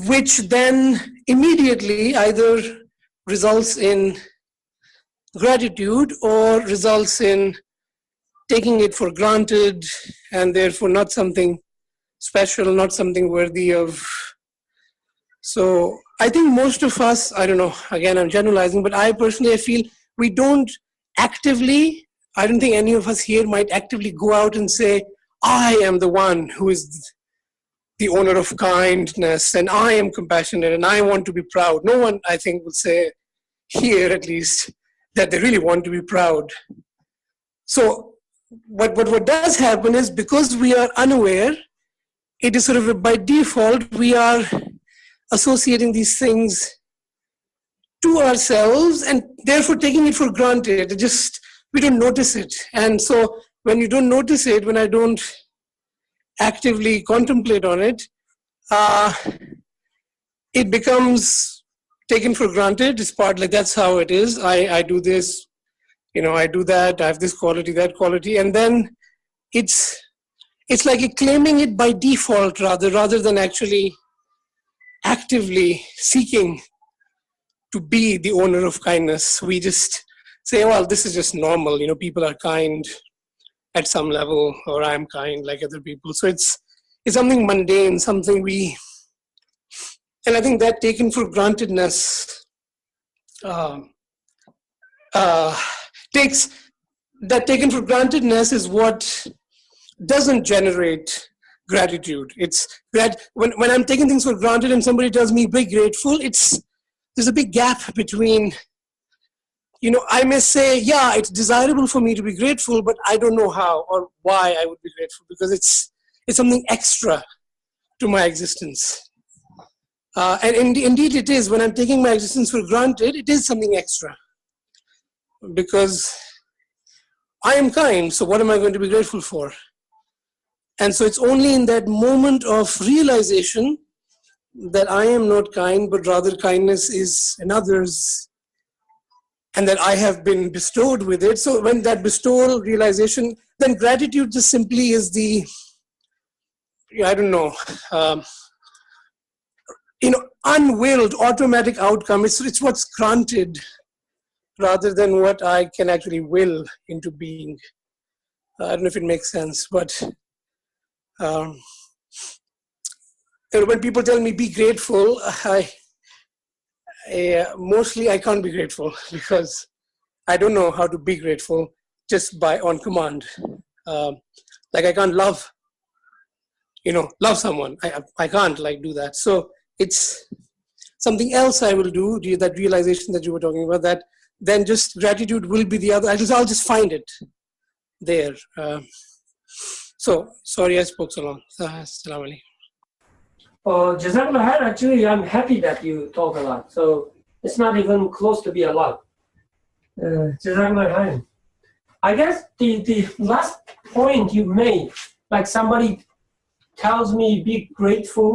which then immediately either results in gratitude or results in taking it for granted, and therefore not something special, not something worthy of. So I think most of us, I don't know, again I'm generalizing, but I personally feel we don't actively, I don't think any of us here might actively go out and say, I am the one who is the owner of kindness, and I am compassionate, and I want to be proud. No one, I think, would say, here at least, that they really want to be proud. So what does happen is, because we are unaware, it is sort of by default, we are associating these things to ourselves, and therefore taking it for granted. We don't notice it. And so when you don't notice it, when I don't actively contemplate on it, it becomes taken for granted. It's part, like, that's how it is. I do this, I do that, I have this quality, that quality, and then it's like you're claiming it by default rather than actually actively seeking to be the owner of kindness. We just say, well, this is just normal, people are kind at some level, or I'm kind like other people. So it's something mundane, something and I think that taken for grantedness taken for grantedness is what doesn't generate gratitude. When I'm taking things for granted and somebody tells me be grateful, there's a big gap between, I may say, yeah, it's desirable for me to be grateful, but I don't know how or why I would be grateful, because it's something extra to my existence. And indeed it is. When I'm taking my existence for granted, it is something extra, because I am kind, so what am I going to be grateful for? And so it's only in that moment of realization that I am not kind, but rather kindness is another's, and that I have been bestowed with it. So when that bestowal realization, then gratitude just simply is the, I don't know, unwilled automatic outcome. It's what's granted rather than what I can actually will into being. I don't know if it makes sense, but when people tell me be grateful, mostly I can't be grateful, because I don't know how to be grateful just on command. Like I can't love someone. I can't do that. So something else I will do, that realization that you were talking about, that then just gratitude will be the other. I'll just find it there. So, sorry I spoke so long. Assalamu alaikum. Jazakallah khair. Actually, I'm happy that you talk a lot. So it's not even close to be a lot. Jazakallah khair. I guess the last point you made, like somebody tells me be grateful,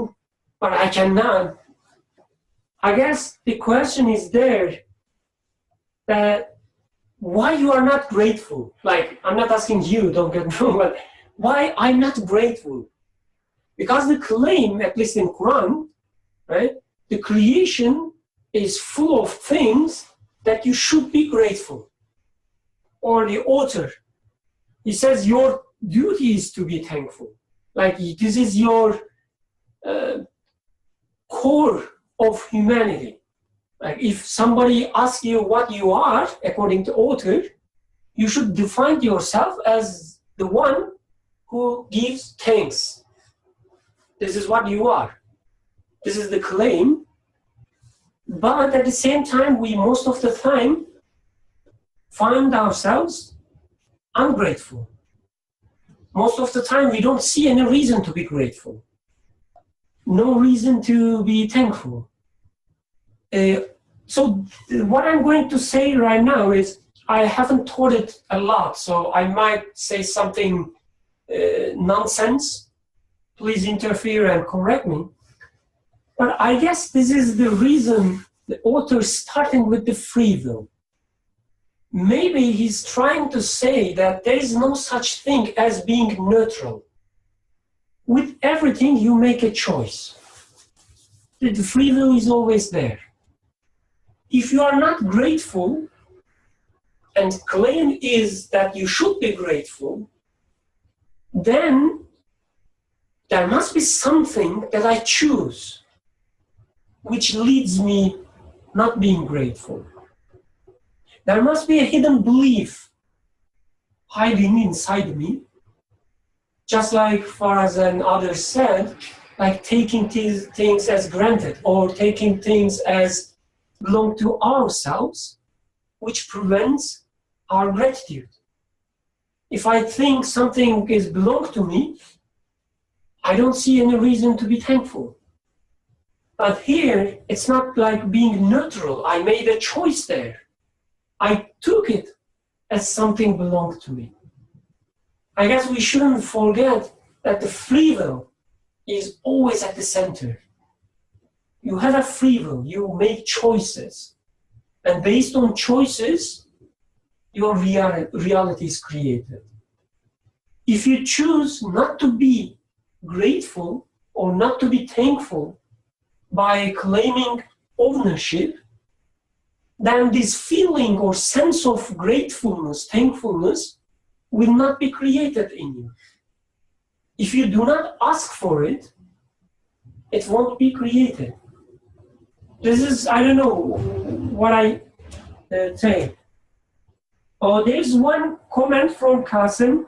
but I cannot. I guess the question is there that why you are not grateful. Like, I'm not asking you, don't get me wrong, but why I'm not grateful? Because the claim, at least in Quran, right, the creation is full of things that you should be grateful. Or the author, he says your duty is to be thankful. Like, this is your core of humanity. Like, if somebody asks you what you are, according to author, you should define yourself as the one who gives thanks. This is what you are. This is the claim. But at the same time, we most of the time find ourselves ungrateful. Most of the time, we don't see any reason to be grateful. No reason to be thankful. So what I'm going to say right now is, I haven't taught it a lot, so I might say something nonsense. Please interfere and correct me. But I guess this is the reason the author is starting with the free will. Maybe he's trying to say that there is no such thing as being neutral. With everything, you make a choice. The free will is always there. If you are not grateful, and claim is that you should be grateful, then there must be something that I choose which leads me not being grateful. There must be a hidden belief hiding inside me, just like Faraz and others said, like taking things as granted or taking things as belong to ourselves, which prevents our gratitude. If I think something is belong to me, I don't see any reason to be thankful. But here, it's not like being neutral. I made a choice there. I took it as something belonged to me. I guess we shouldn't forget that the free will is always at the center. You have a free will, you make choices. And based on choices, your reality is created. If you choose not to be grateful or not to be thankful by claiming ownership, then this feeling or sense of gratefulness, thankfulness, will not be created in you. If you do not ask for it, it won't be created. This is, I don't know what I say. Oh, there's one comment from Qasim.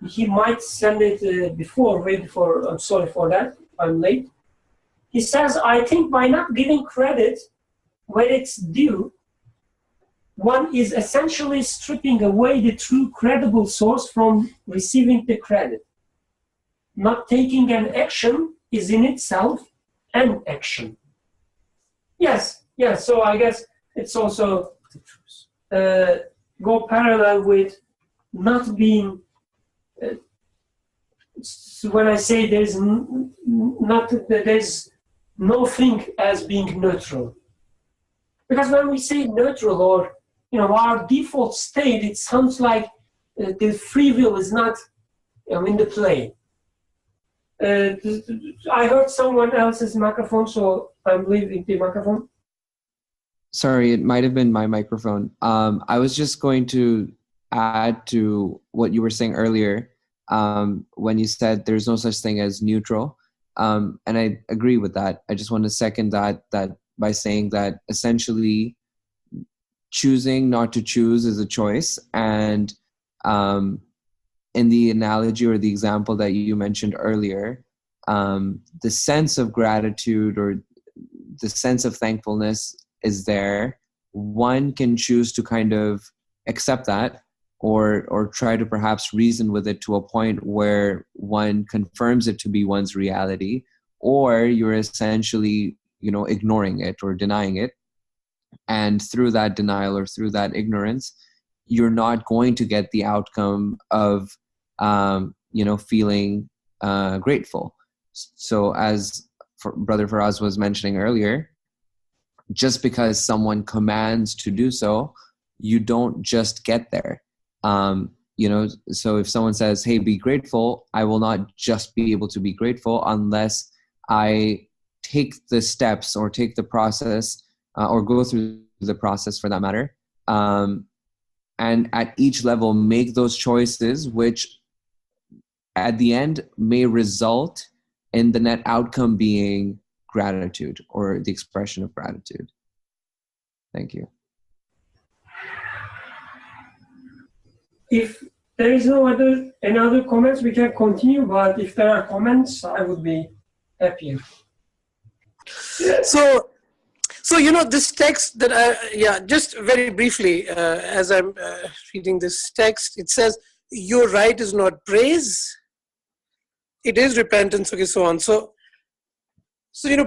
He might send it before, way before, I'm sorry for that, I'm late. He says, I think by not giving credit where it's due, one is essentially stripping away the true credible source from receiving the credit. Not taking an action is in itself an action. Yes, so I guess it's also go parallel with not being, when I say there's no thing as being neutral. Because when we say neutral or our default state, it sounds like the free will is not in the play. I heard someone else's microphone, so I'm leaving the microphone. Sorry, it might have been my microphone. I was just going to add to what you were saying earlier when you said there's no such thing as neutral. And I agree with that. I just want to second that by saying that essentially choosing not to choose is a choice. And in the analogy or the example that you mentioned earlier, the sense of gratitude or the sense of thankfulness is there, one can choose to kind of accept that or try to perhaps reason with it to a point where one confirms it to be one's reality, or you're essentially, ignoring it or denying it. And through that denial or through that ignorance, you're not going to get the outcome of, feeling grateful. So as Brother Faraz was mentioning earlier, just because someone commands to do so, you don't just get there. So if someone says, hey, be grateful, I will not just be able to be grateful unless I take the steps or take the process or go through the process for that matter. And at each level, make those choices, which at the end may result in the net outcome being gratitude or the expression of gratitude. Thank you. If there is no other comments, we can continue, but if there are comments, I would be happier. So this text that just very briefly, as I'm reading this text, it says, your right is not praise, it is repentance, okay, so on. So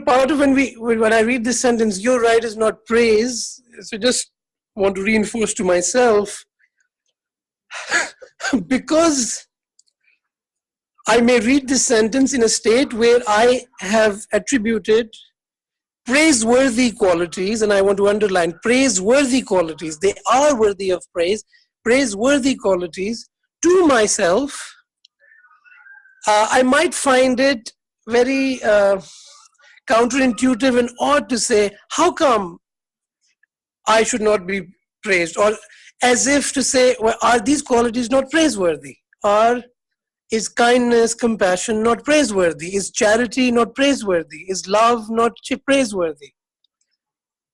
part of when I read this sentence, your right is not praise, so just want to reinforce to myself, because I may read this sentence in a state where I have attributed praiseworthy qualities, and I want to underline praiseworthy qualities. They are worthy of praise, praiseworthy qualities to myself. I might find it very counterintuitive and odd to say, how come I should not be praised? Or as if to say, well, are these qualities not praiseworthy? Is kindness, compassion not praiseworthy? Is charity not praiseworthy? Is love not praiseworthy?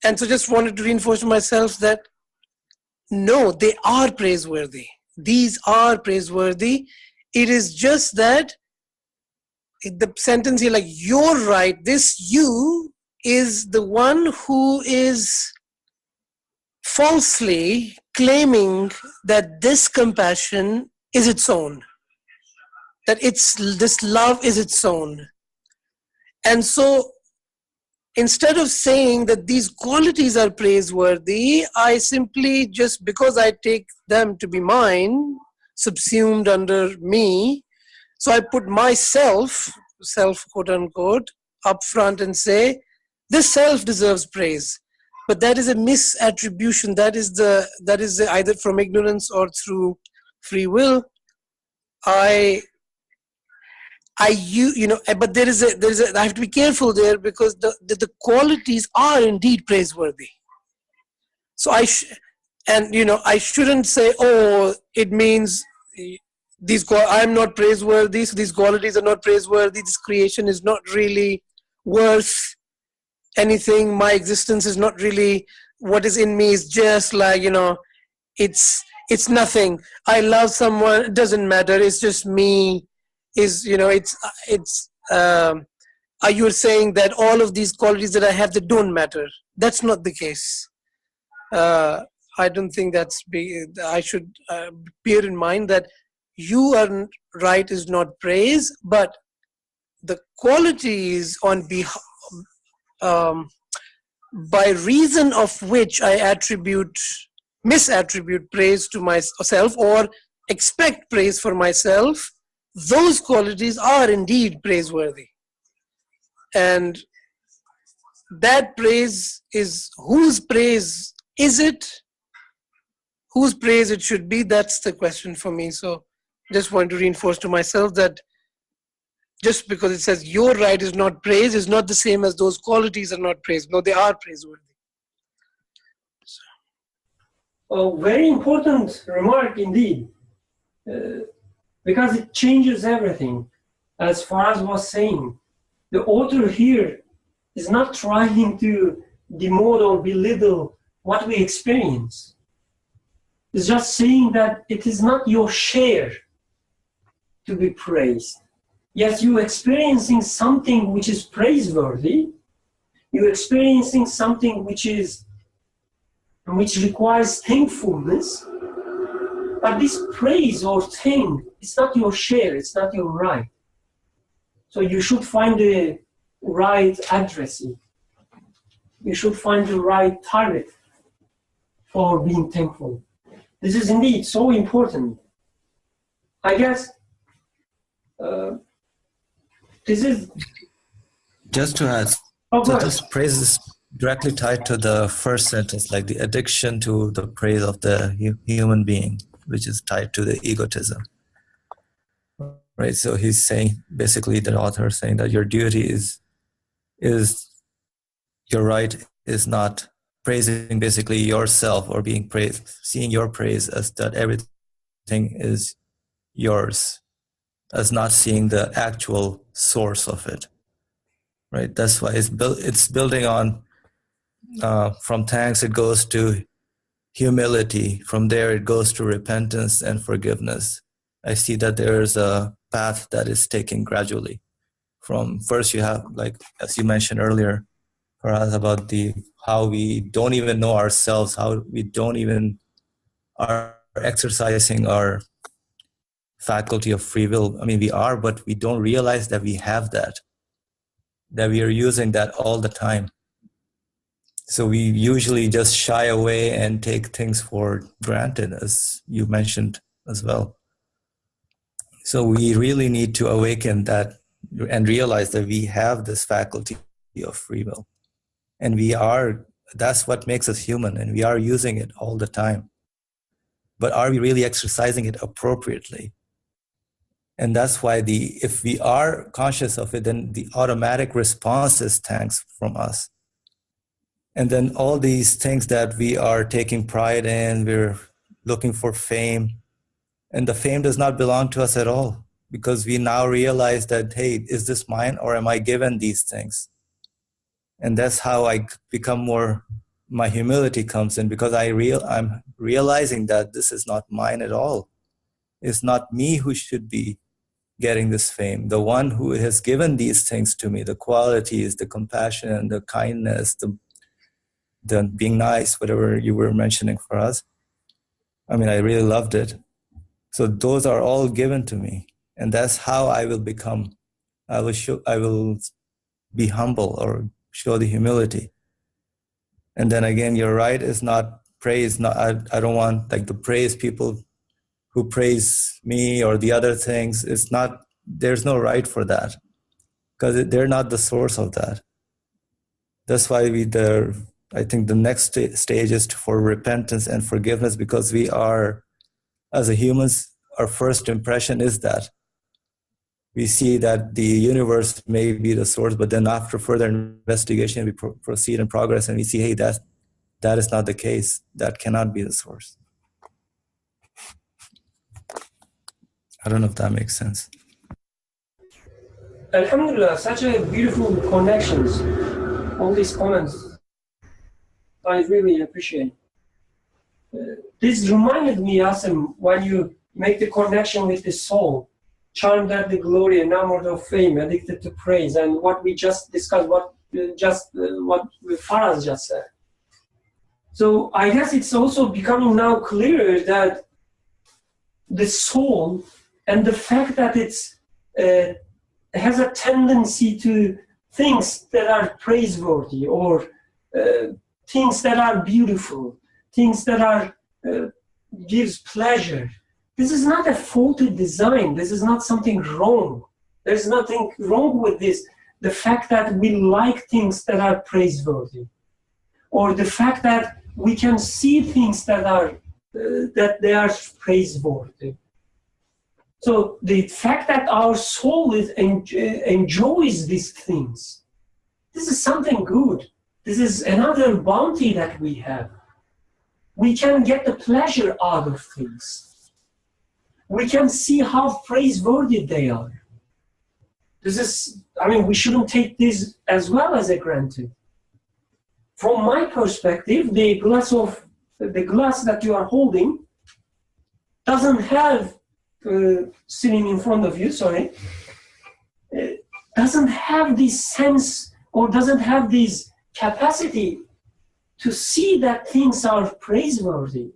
And so just wanted to reinforce to myself that no, they are praiseworthy. These are praiseworthy. It is just that the sentence here, like, you're right, this you is the one who is falsely claiming that this compassion is its own, that this love is its own. And so instead of saying that these qualities are praiseworthy, I simply, just because I take them to be mine, subsumed under me, so I put myself, self quote unquote, up front and say, this self deserves praise. But that is a misattribution. That is either from ignorance or through free will. But there is I have to be careful there, because the qualities are indeed praiseworthy. So I shouldn't say, oh, it means I'm not praiseworthy, so these qualities are not praiseworthy, this creation is not really worth anything, my existence is not really, what is in me is just like, it's nothing. I love someone, it doesn't matter, it's just me. Are you saying that all of these qualities that I have, that don't matter? That's not the case. I don't think I should bear in mind that you are right is not praise, but the qualities on behalf, by reason of which I misattribute praise to myself or expect praise for myself, those qualities are indeed praiseworthy. And that praise is, whose praise is it? Whose praise it should be? That's the question for me. So just want to reinforce to myself that just because it says your right is not praise is not the same as those qualities are not praise. No, they are praiseworthy. A very important remark indeed, because it changes everything. As Faraz was saying, the author here is not trying to demote or belittle what we experience. It's just saying that it is not your share to be praised. yet you're experiencing something which is praiseworthy, you're experiencing something which requires thankfulness, but this praise or thank, it's not your share, it's not your right. So you should find the right addressee. You should find the right target for being thankful. This is indeed so important. I guess this is... Just to add, so this praise is directly tied to the first sentence, like the addiction to the praise of the human being, which is tied to the egotism. Right, so he's saying, basically the author is saying that your duty is your right is not praising basically yourself or being praised, seeing your praise as that everything is yours, as not seeing the actual source of it. Right, that's why it's building on, from thanks it goes to humility, from there it goes to repentance and forgiveness. I see that there's a path that is taken gradually. From first you have, like as you mentioned earlier, for us about how we don't even know ourselves, how we don't even are exercising our faculty of free will. I mean, we are, but we don't realize that we have that we are using that all the time. So we usually just shy away and take things for granted, as you mentioned as well. So we really need to awaken that and realize that we have this faculty of free will. And that's what makes us human, and we are using it all the time. But are we really exercising it appropriately? And that's why if we are conscious of it, then the automatic response is thanks from us. And then all these things that we are taking pride in, we're looking for fame, and the fame does not belong to us at all, because we now realize that, hey, is this mine or am I given these things? And that's how I become my humility comes in, because I'm realizing that this is not mine at all. It's not me who should be getting this fame. The one who has given these things to me, the qualities, the compassion, the kindness, the being nice, whatever you were mentioning for us. I mean, I really loved it. So those are all given to me. And that's how I will become, I will be humble or show the humility. And then again, you're right, it's not praise. I don't want like the praise people who praise me or the other things. It's not, there's no right for that, because they're not the source of that. That's why I think the next stage is for repentance and forgiveness, because we are, as a humans, our first impression is that we see that the universe may be the source, but then after further investigation, we proceed in progress and we see, hey, that is not the case. That cannot be the source. I don't know if that makes sense. Alhamdulillah, such a beautiful connections. All these comments, I really appreciate. This reminded me, Asim, when you make the connection with the soul, charmed at the glory, enamored of fame, addicted to praise, and what we just discussed, what Faraz just said. So I guess it's also becoming now clearer that the soul and the fact that it has a tendency to things that are praiseworthy or things that are beautiful, things that are gives pleasure. This is not a faulty design. This is not something wrong. There's nothing wrong with this. The fact that we like things that are praiseworthy, or the fact that we can see things that are that they are praiseworthy. So the fact that our soul enjoys these things, this is something good. This is another bounty that we have. We can get the pleasure out of things. We can see how praiseworthy they are. This is, I mean, we shouldn't take this as well as a granted. From my perspective, the glass that you are holding doesn't have sitting in front of you, sorry, doesn't have this sense or doesn't have this capacity to see that things are praiseworthy,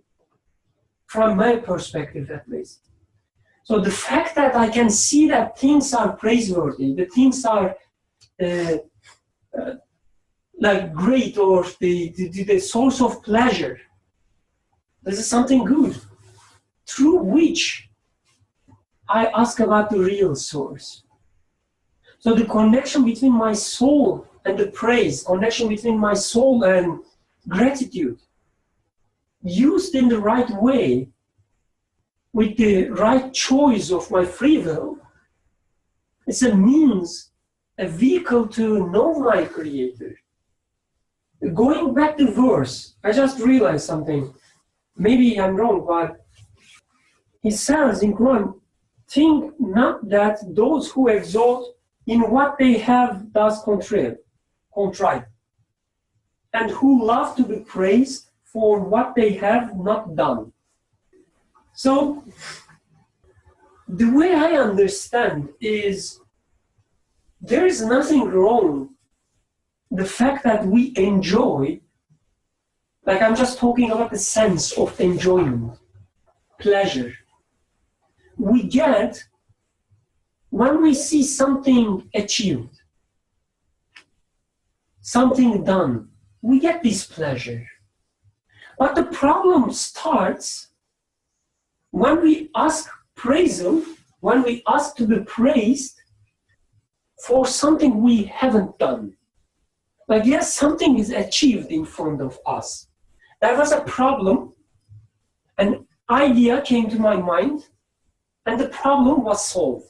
from my perspective at least. So the fact that I can see that things are praiseworthy, that things are like great, or the source of pleasure, this is something good, through which I ask about the real source. So the connection between my soul and the praise, connection between my soul and gratitude, used in the right way, with the right choice of my free will, it's a means, a vehicle to know my Creator. Going back to verse, I just realized something. Maybe I'm wrong, but he says in Quran, think not that those who exalt in what they have does contrive, and who love to be praised for what they have not done. So, the way I understand is there is nothing wrong the fact that we enjoy, like I'm just talking about the sense of enjoyment, pleasure, we get when we see something achieved, something done, we get this pleasure. But the problem starts when we ask praisal, when we ask to be praised for something we haven't done. Like, yes, something is achieved in front of us. There was a problem, an idea came to my mind, and the problem was solved.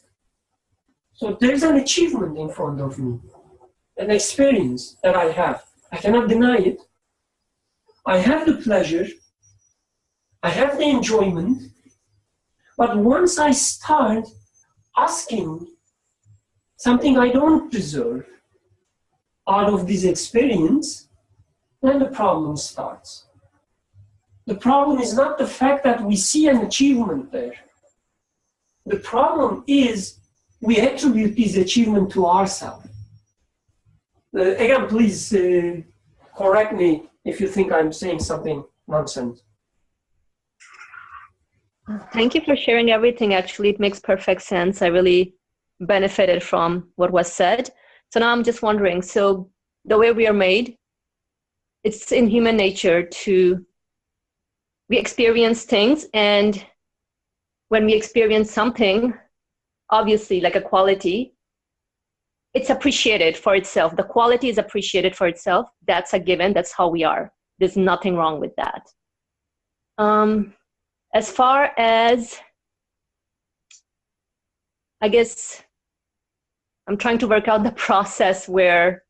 So there's an achievement in front of me, an experience that I have. I cannot deny it. I have the pleasure, I have the enjoyment, but once I start asking something I don't deserve out of this experience, then the problem starts. The problem is not the fact that we see an achievement there. The problem is we attribute this achievement to ourselves. Again, please correct me if you think I'm saying something nonsense. Thank you for sharing everything. Actually, it makes perfect sense. I really benefited from what was said. So now I'm just wondering, so the way we are made, it's in human nature we experience things, and when we experience something, obviously like a quality, it's appreciated for itself. The quality is appreciated for itself. That's a given. That's how we are. There's nothing wrong with that. As far as, I guess, I'm trying to work out the process where,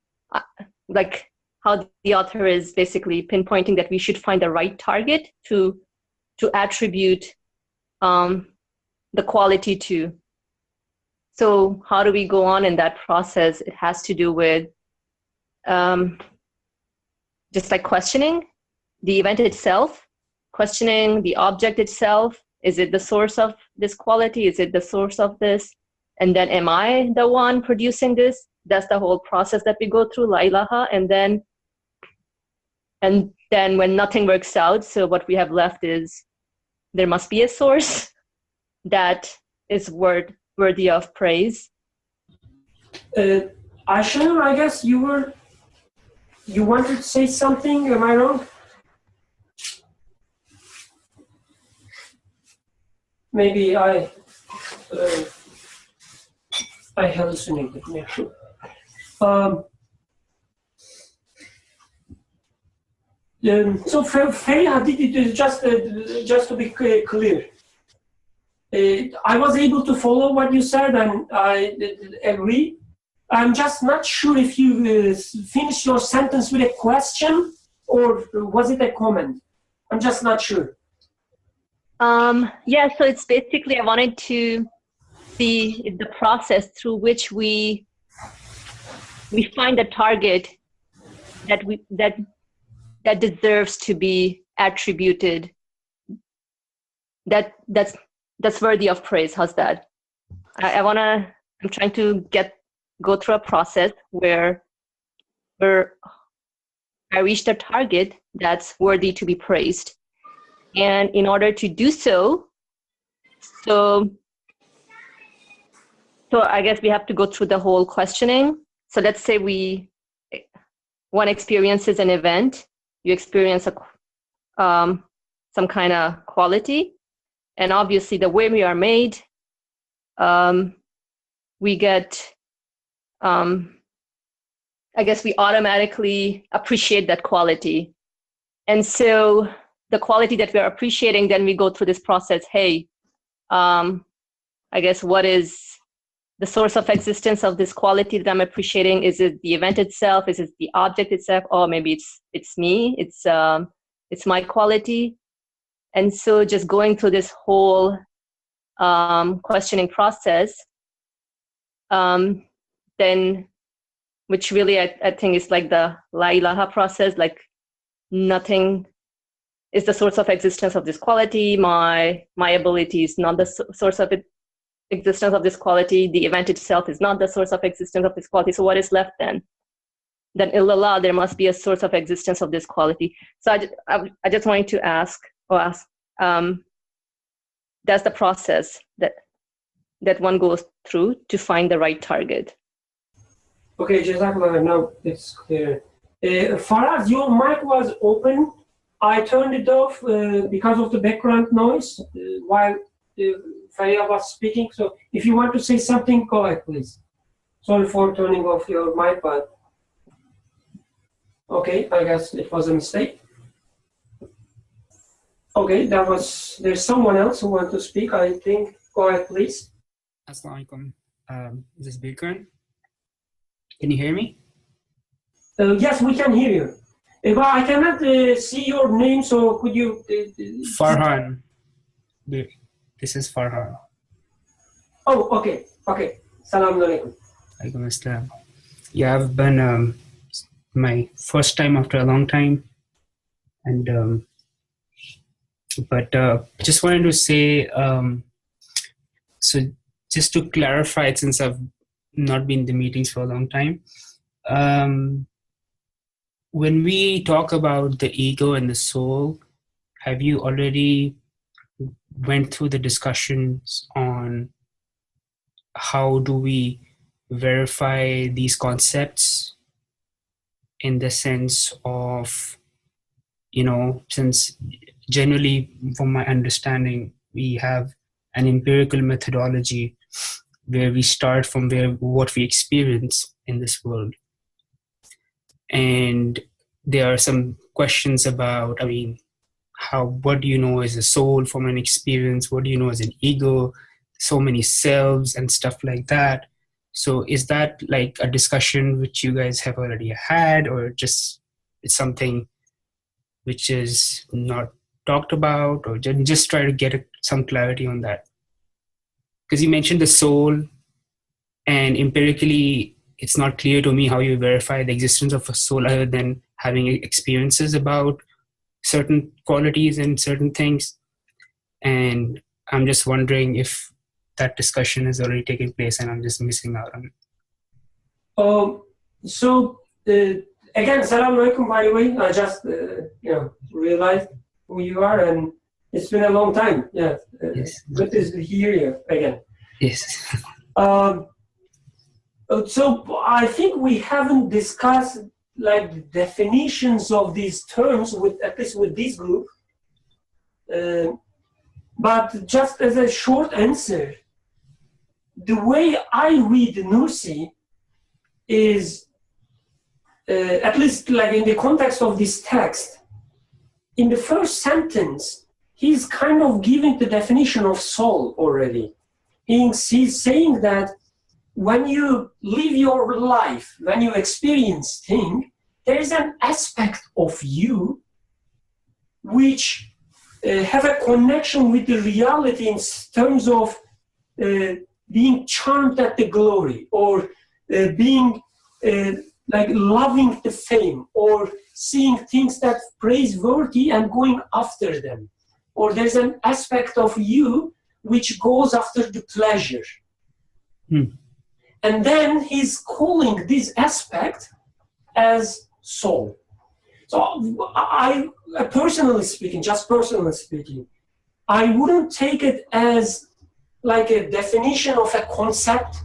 like, how the author is basically pinpointing that we should find the right target to attribute the quality to. So how do we go on in that process? It has to do with just like questioning the event itself, questioning the object itself. Is it the source of this quality? Is it the source of this? And then am I the one producing this? That's the whole process that we go through, la ilaha. And then when nothing works out, so what we have left is there must be a source that is worthy of praise. Aisha, I guess you wanted to say something, am I wrong? Maybe I hallucinated. Yeah. So Feria, just to be clear, I was able to follow what you said, and I agree. I'm just not sure if you finished your sentence with a question or was it a comment. I'm just not sure. Yeah, so it's basically I wanted to see the process through which we find a target that deserves to be attributed, that's worthy of praise. How's that? I'm trying to get go through a process where I reached a target that's worthy to be praised. And in order to do so I guess we have to go through the whole questioning. So let's say one experiences an event, you experience some kind of quality, and obviously the way we are made, we get, I guess we automatically appreciate that quality. And so the quality that we are appreciating, then we go through this process, hey, I guess what is the source of existence of this quality that I'm appreciating? Is it the event itself? Is it the object itself? Or maybe it's me, it's my quality. And so just going through this whole questioning process, then, which really I think is like the La ilaha process, like nothing is the source of existence of this quality. My ability is not the source of existence of this quality. The event itself is not the source of existence of this quality. So what is left then? Then illallah, there must be a source of existence of this quality. So I just wanted to ask, that's the process that one goes through to find the right target. Okay, Jazakallah, now it's clear. Faraz, your mic was open. I turned it off because of the background noise while Faria was speaking. So if you want to say something, go ahead, please. Sorry for turning off your mic, but okay, I guess it was a mistake. Okay, there's someone else who wants to speak, I think. Go ahead, please. Assalamu alaikum. Is this Bikran? Can you hear me? Yes, we can hear you. But I cannot see your name, so could you... Farhan. This is Farhan. Oh, okay. Assalamu alaikum. Alaikum assalam. Yeah, I've been my first time after a long time. And but just wanted to say, so just to clarify, since I've not been in the meetings for a long time, when we talk about the ego and the soul, have you already went through the discussions on how do we verify these concepts, in the sense of, since generally from my understanding, we have an empirical methodology where we start from what we experience in this world. And there are some questions about, what do you know as a soul from an experience? What do you know as an ego? So many selves and stuff like that. So is that like a discussion which you guys have already had, or just it's something which is not talked about, or just try to get some clarity on that? Because you mentioned the soul, and empirically it's not clear to me how you verify the existence of a soul other than having experiences about certain qualities and certain things. And I'm just wondering if that discussion has already taken place and I'm just missing out on it. So again, Assalamu alaikum, by the way. I just realized who you are, and it's been a long time. Yeah, yes. Good to hear you again. Yes. So I think we haven't discussed like the definitions of these terms at least with this group. But just as a short answer, the way I read Nursi is, at least like in the context of this text, in the first sentence, he's kind of giving the definition of soul already. He's saying that when you live your life, when you experience things, there is an aspect of you which have a connection with the reality in terms of being charmed at the glory, or being like loving the fame, or seeing things that praiseworthy and going after them. Or there's an aspect of you which goes after the pleasure. And then he's calling this aspect as soul. So I personally speaking, just personally speaking, I wouldn't take it as like a definition of a concept,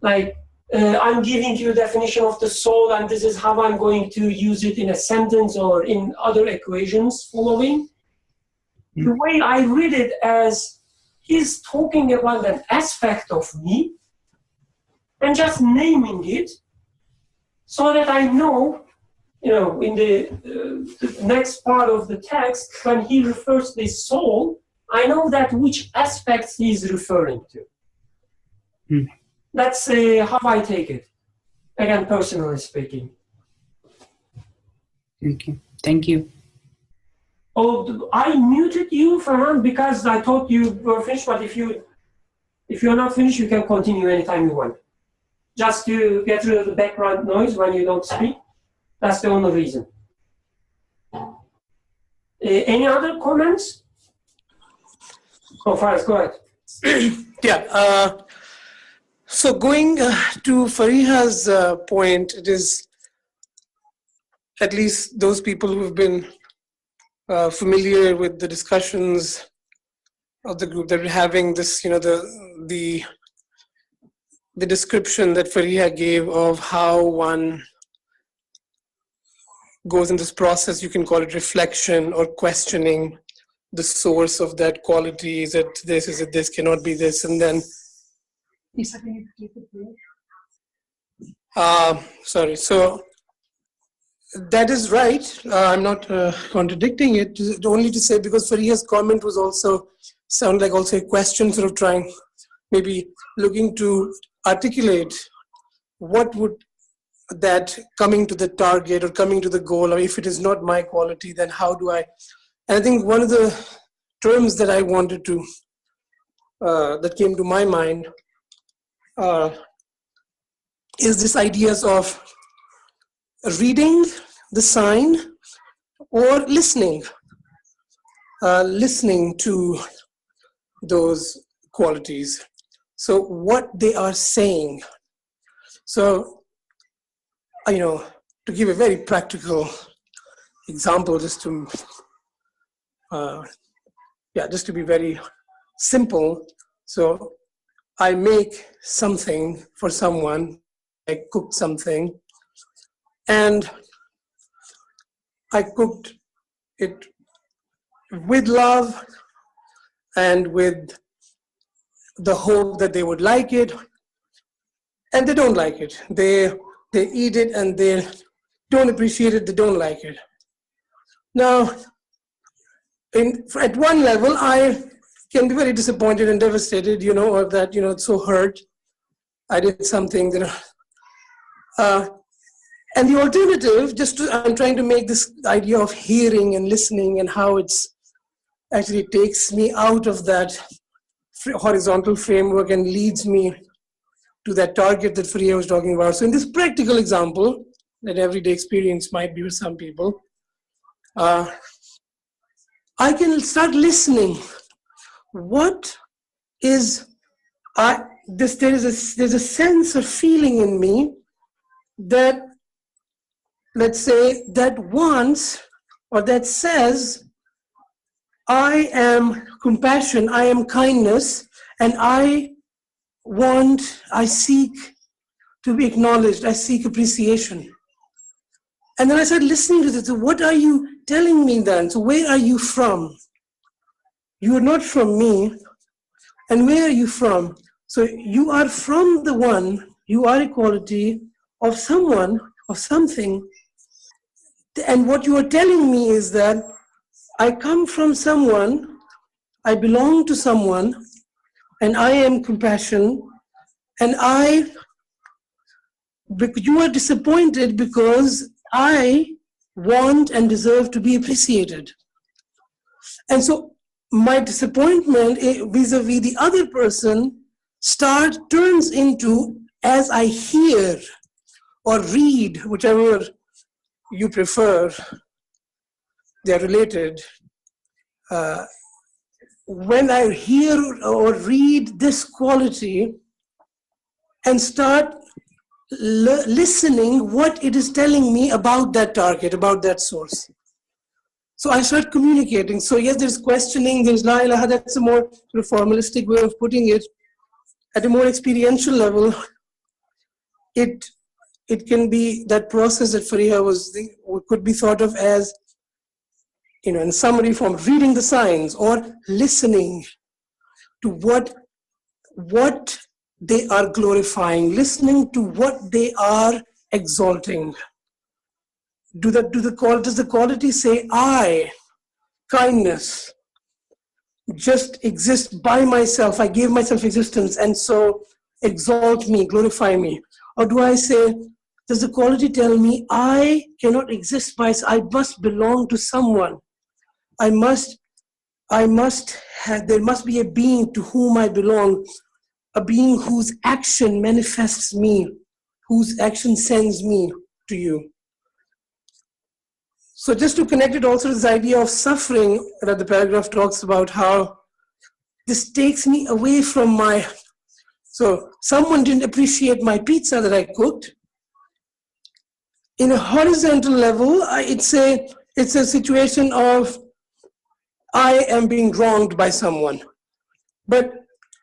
like I'm giving you a definition of the soul and this is how I'm going to use it in a sentence or in other equations following. The way I read it as he's talking about an aspect of me and just naming it so that I know, in the next part of the text, when he refers to this soul, I know that which aspects he's referring to. That's how I take it, again, personally speaking. Thank you. Oh, I muted you, Farhan, because I thought you were finished, but if you're not finished, you can continue anytime you want. Just to get rid of the background noise when you don't speak. That's the only reason. Any other comments? Oh, Faraz, go ahead. Yeah. So going to Fariha's point, it is at least those people who have been familiar with the discussions of the group that we're having, this, the description that Fariha gave of how one goes in this process, you can call it reflection or questioning the source of that quality. Is it this, cannot be this, and then sorry, so that is right. I'm not contradicting it, only to say because Fariha's comment was also sound like also a question, sort of trying, maybe looking to articulate what would that coming to the target or coming to the goal, or if it is not my quality, then how do I? And I think one of the terms that I wanted to, that came to my mind, is this ideas of reading the sign or listening to those qualities. So what they are saying. So, to give a very practical example, just to be very simple. So I make something for someone, I cooked something, and I cooked it with love and with the hope that they would like it, and they don't like it. They eat it and they don't appreciate it, they don't like it. Now, at one level, I can be very disappointed and devastated, or that, it's so hurt. I did something that, and the alternative, I'm trying to make this idea of hearing and listening and how it's actually takes me out of that horizontal framework and leads me to that target that Fariha was talking about. So in this practical example, that everyday experience might be with some people, I can start listening. What is, there's a sense or feeling in me that, let's say, that wants or that says, I am compassion, I am kindness, and I seek to be acknowledged, I seek appreciation. And then I started listening to this. So what are you telling me then? So where are you from? You are not from me. And where are you from? So you are from the one, you are a quality of someone, of something. And what you are telling me is that I come from someone, I belong to someone, and I am compassion, and you are disappointed because I want and deserve to be appreciated. And so my disappointment vis-a-vis the other person turns into, as I hear or read, whichever you prefer, they're related. When I hear or read this quality, and start listening what it is telling me about that target, about that source. So I start communicating. So yes, there's questioning, there's la ilaha, that's a more sort of formalistic way of putting it. At a more experiential level, it can be that process that Fariha could be thought of as, in summary form, reading the signs or listening to what they are glorifying, listening to what they are exalting. Does the quality say, I, kindness, just exist by myself, I gave myself existence, and so exalt me, glorify me? Or do I say, does the quality tell me, I cannot exist by myself, I must belong to someone, there must be a being to whom I belong, a being whose action manifests me, whose action sends me to you. So just to connect it also to this idea of suffering that the paragraph talks about, how this takes me away from so someone didn't appreciate my pizza that I cooked. In a horizontal level, it's a situation of I am being wronged by someone. But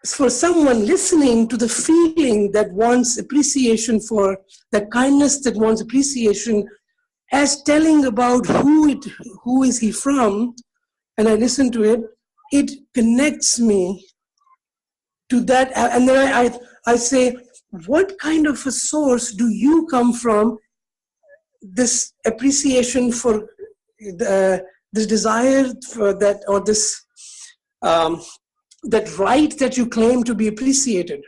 for someone listening to the feeling that wants appreciation, for that kindness that wants appreciation, as telling about who is he from, and I listen to it, it connects me to that. And then I say, what kind of a source do you come from? This appreciation for this desire for that, or this that right that you claim to be appreciated.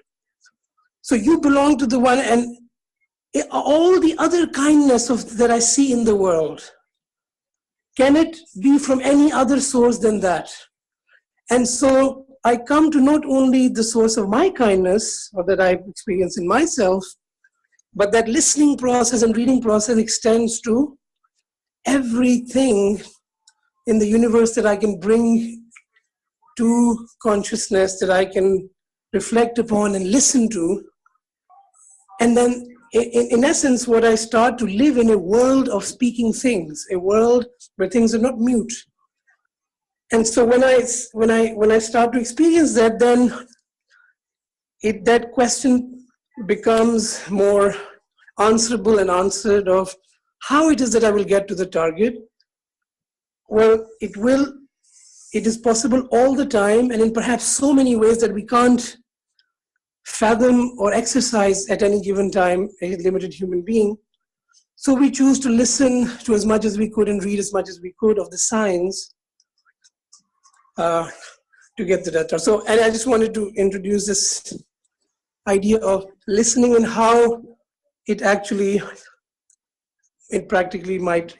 So you belong to the one, and all the other kindness that I see in the world, can it be from any other source than that? And so I come to not only the source of my kindness, or that I experience in myself, but that listening process and reading process extends to everything in the universe that I can bring to consciousness, that I can reflect upon and listen to. And then in essence, what I start to live in a world of speaking things, a world where things are not mute. And so when I start to experience that, then that question becomes more answerable and answered of how it is that I will get to the target. Well, it is possible all the time, and in perhaps so many ways that we can't fathom or exercise at any given time, a limited human being. So we choose to listen to as much as we could and read as much as we could of the signs to get to that. So, and I just wanted to introduce this idea of listening and how it practically might,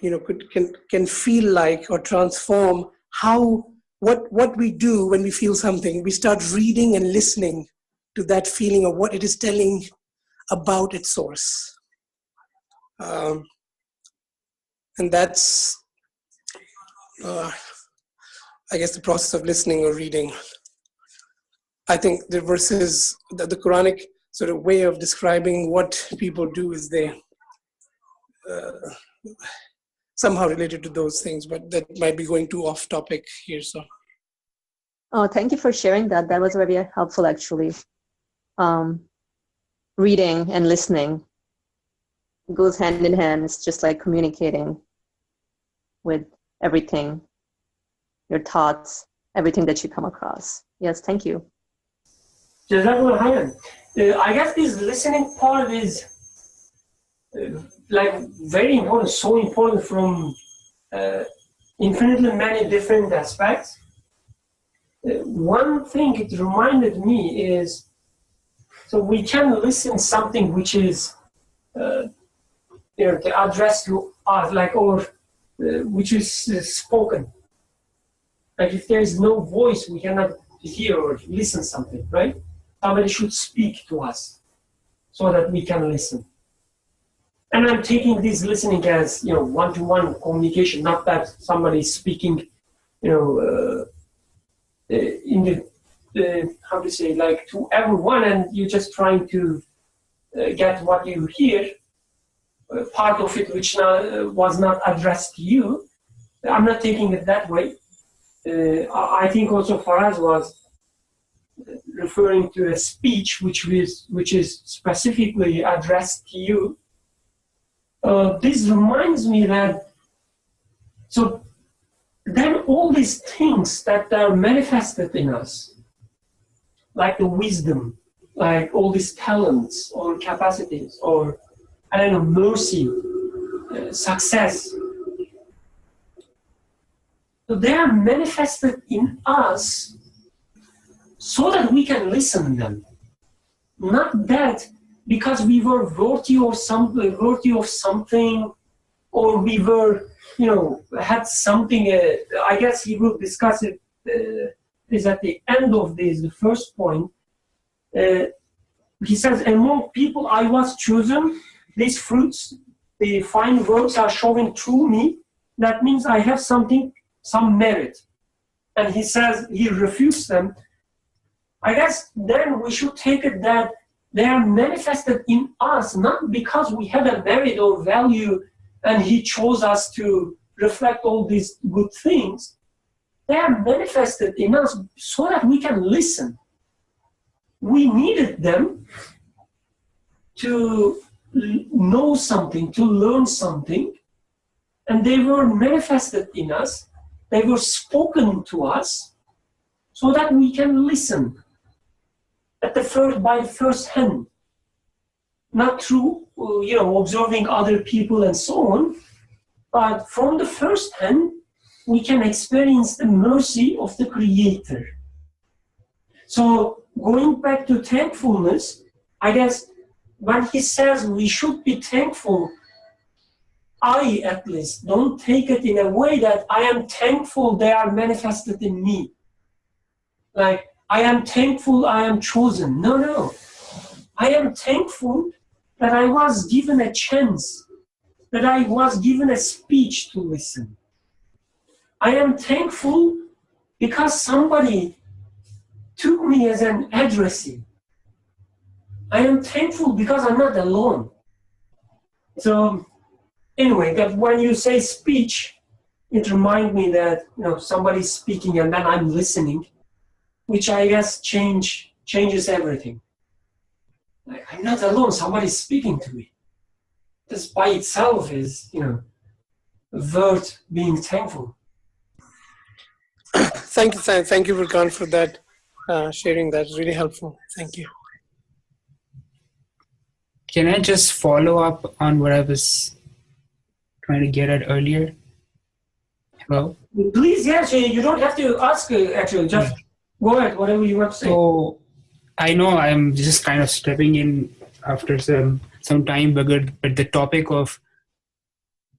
can feel like or transform what we do when we feel something. We start reading and listening to that feeling of what it is telling about its source. And that's, I guess, the process of listening or reading. I think the verses, the Quranic sort of way of describing what people do is they somehow related to those things, but that might be going too off topic here. So. Oh, thank you for sharing that. That was very helpful, actually. Reading and listening goes hand in hand. It's just like communicating with everything, your thoughts, everything that you come across. Yes, thank you. Jazakallah khairan. I guess this listening part is like very important, so important from infinitely many different aspects. One thing it reminded me is, so we can listen something which is addressed to us, like, or which is spoken. Like if there is no voice, we cannot hear or listen something, right? Somebody should speak to us so that we can listen. And I'm taking this listening as, one-to-one communication, not that somebody is speaking, in the how to say, like to everyone, and you're just trying to get what you hear, part of it which was not addressed to you. I'm not taking it that way. I think also Faraz was referring to a speech which is specifically addressed to you. This reminds me that, so then all these things that are manifested in us, like the wisdom, like all these talents or capacities, or I don't know, mercy, success, so they are manifested in us so that we can listen to them. Not that because we were worthy of something, or we were, had something. I guess he will discuss it. Is at the end of this, the first point. He says, among people I was chosen, these fruits, the fine works are showing through me. That means I have something, some merit. And he says he refutes them. I guess then we should take it that they are manifested in us, not because we have a merit or value and he chose us to reflect all these good things. They are manifested in us so that we can listen. We needed them to know something, to learn something, and they were manifested in us. They were spoken to us so that we can listen by the first hand, not through observing other people and so on, but from the first hand we can experience the mercy of the Creator. So going back to thankfulness, I guess when he says we should be thankful, I at least don't take it in a way that I am thankful they are manifested in me. Like, I am thankful I am chosen. No. I am thankful that I was given a chance, that I was given a speech to listen. I am thankful because somebody took me as an addressee. I am thankful because I'm not alone. So anyway, that when you say speech, it reminds me that somebody's speaking and then I'm listening, which I guess changes everything. Like, I'm not alone, somebody's speaking to me. This by itself is, worth being thankful. Thank you, Furqan, for that sharing. That's really helpful. Thank you. Can I just follow up on what I was trying to get at earlier? Hello? Please, yes, you don't have to ask, actually. Just go ahead, whatever you want to say. So, I know I'm just kind of stepping in after some time, but the topic of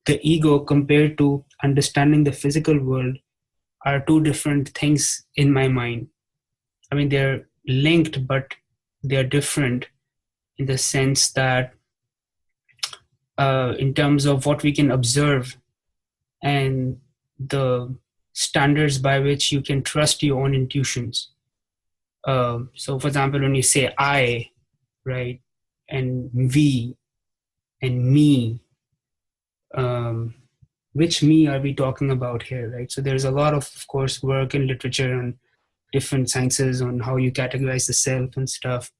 the ego compared to understanding the physical world are two different things in my mind. I mean, they're linked, but they're different in the sense that in terms of what we can observe and the standards by which you can trust your own intuitions. So, for example, when you say I, right, and we, and me, which me are we talking about here, right? So there's a lot of course, work in literature and different sciences on how you categorize the self and stuff,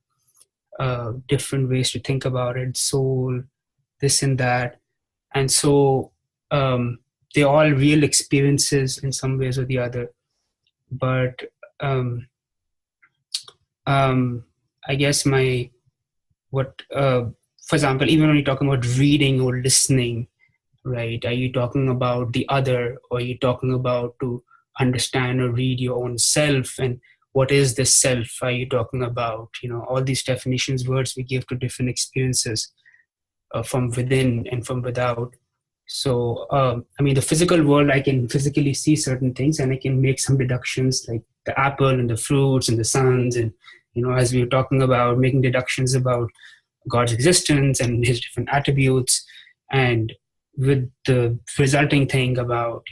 different ways to think about it, soul, this and that. And so they're all real experiences in some ways or the other. But I guess for example, even when you're talking about reading or listening, right? Are you talking about the other, or are you talking about to understand or read your own self? And what is the self are you talking about? All these definitions, words we give to different experiences from within and from without. So, I mean, the physical world, I can physically see certain things and I can make some deductions like the apple and the fruits and the suns. And, as we were talking about, making deductions about God's existence and his different attributes, and with the resulting thing about,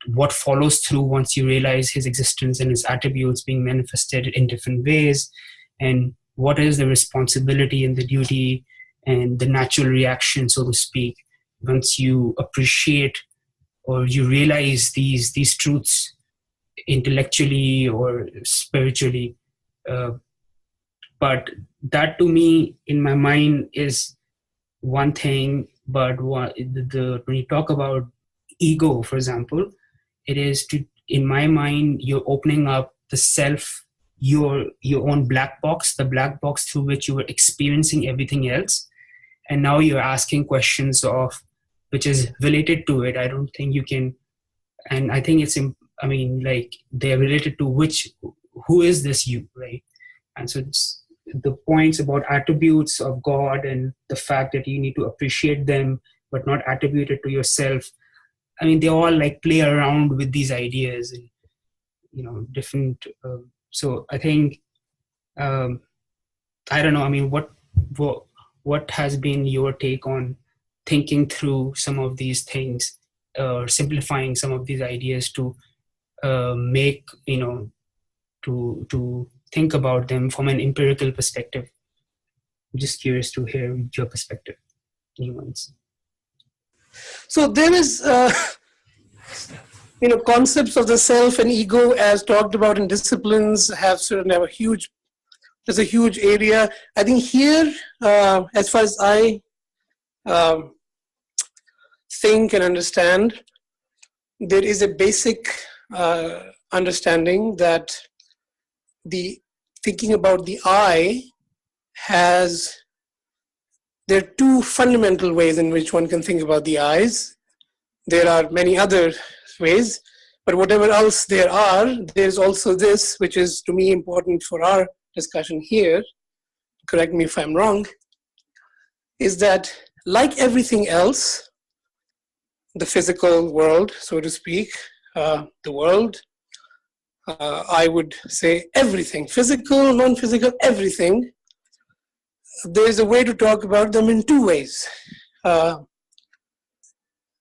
what follows through once you realize his existence and his attributes being manifested in different ways, and what is the responsibility and the duty and the natural reaction, so to speak, once you appreciate or you realize these truths intellectually or spiritually. But that to me, in my mind, is one thing. But when you talk about ego, for example, it is in my mind, you're opening up the self, your own black box, the black box through which you were experiencing everything else. And now you're asking questions of which is related to it. I don't think you can, and I think like they're related to who is this you, right? And so it's the points about attributes of God and the fact that you need to appreciate them, but not attribute it to yourself. I mean, they all like play around with these ideas and, different. So I think, I don't know. I mean, what has been your take on thinking through some of these things, or simplifying some of these ideas to make, to think about them from an empirical perspective? I'm just curious to hear your perspective. Anyone's. So there is, concepts of the self and ego, as talked about in disciplines, there's a huge area. I think here, as far as I think and understand, there is a basic understanding that thinking about the I there are two fundamental ways in which one can think about the eyes. There are many other ways, but whatever else there are, there's also this, which is to me important for our discussion here, correct me if I'm wrong, is that like everything else, the physical world, so to speak, the world, I would say everything, physical, non-physical, everything, there's a way to talk about them in two ways.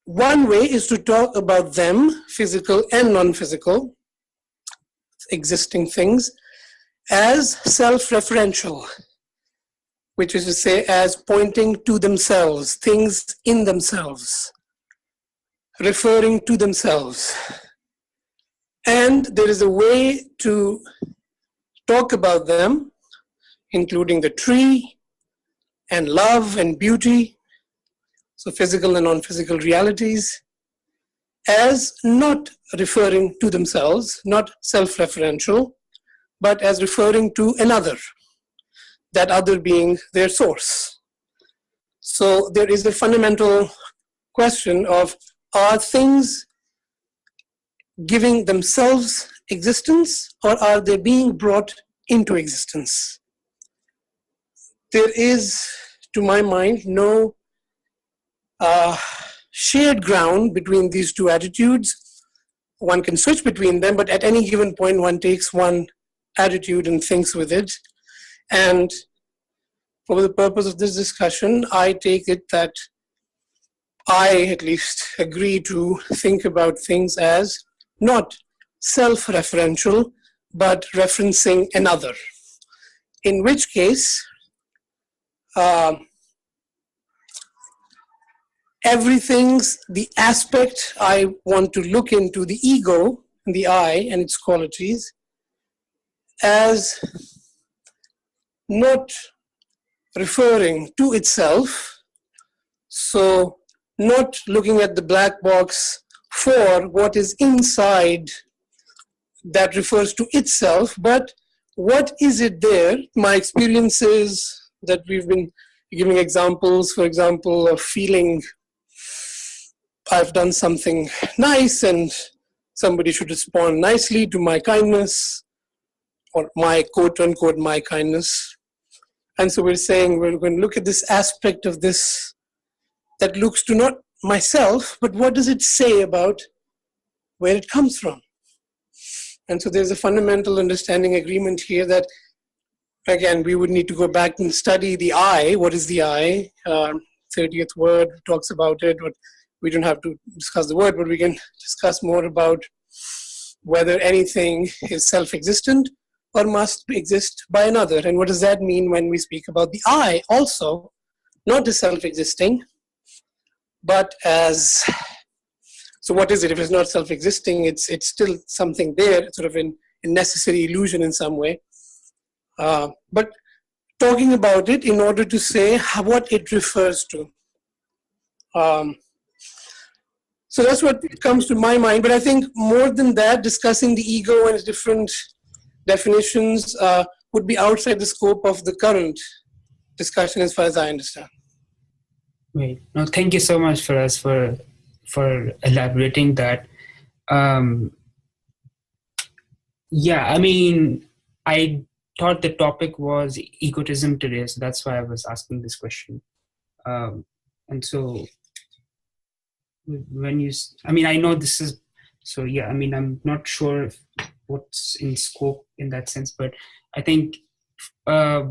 One way is to talk about them, physical and non-physical, existing things, as self-referential, which is to say as pointing to themselves, things in themselves, referring to themselves. And there is a way to talk about them, including the tree and love and beauty, so physical and non-physical realities, as not referring to themselves, not self-referential, but as referring to another, that other being their source. So there is a fundamental question of, are things giving themselves existence, or are they being brought into existence? There is, to my mind, no shared ground between these two attitudes. One can switch between them, but at any given point, one takes one attitude and thinks with it. And for the purpose of this discussion, I take it that I at least agree to think about things as not self-referential, but referencing another. In which case, everything's the aspect I want to look into, the ego, the I and its qualities, as not referring to itself, so not looking at the black box for what is inside that refers to itself, but what is it there? My experiences that we've been giving examples, for example, of feeling I've done something nice and somebody should respond nicely to my kindness, or my quote-unquote my kindness. And so we're saying we're going to look at this aspect of this that looks to not myself, but what does it say about where it comes from? And so there's a fundamental understanding agreement here that, again, we would need to go back and study the I. What is the I? 30th word talks about it, but we don't have to discuss the word, but we can discuss more about whether anything is self-existent or must exist by another. And what does that mean when we speak about the I also, not as self-existing, but as, so what is it? If it's not self-existing, it's still something there, sort of a necessary illusion in some way. But talking about it in order to say what it refers to. So that's what comes to my mind. But I think more than that, discussing the ego and its different definitions would be outside the scope of the current discussion as far as I understand. Right. No, thank you so much for elaborating that. Yeah, I mean, I thought the topic was egotism today, so that's why I was asking this question. And so when you, I mean, I know this is, so yeah, I mean, I'm not sure if what's in scope in that sense, but I think I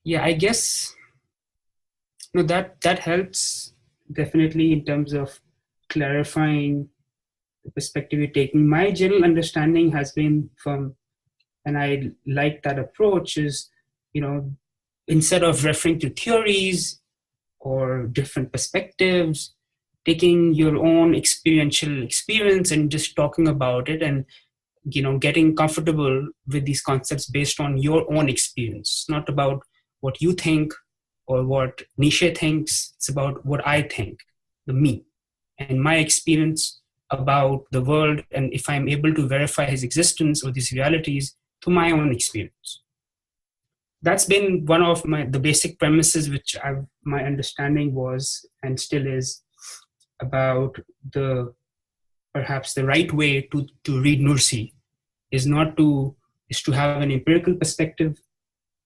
guess that helps definitely in terms of clarifying the perspective you're taking. My general understanding has been from, and I like that approach, is, instead of referring to theories or different perspectives, taking your own experiential experience and just talking about it and getting comfortable with these concepts based on your own experience, not about what you think or what Nietzsche thinks. It's about what I think, the me, and my experience about the world, and if I'm able to verify his existence or these realities through my own experience. That's been one of the basic premises which my understanding was and still is about perhaps the right way to read Nursi is to have an empirical perspective,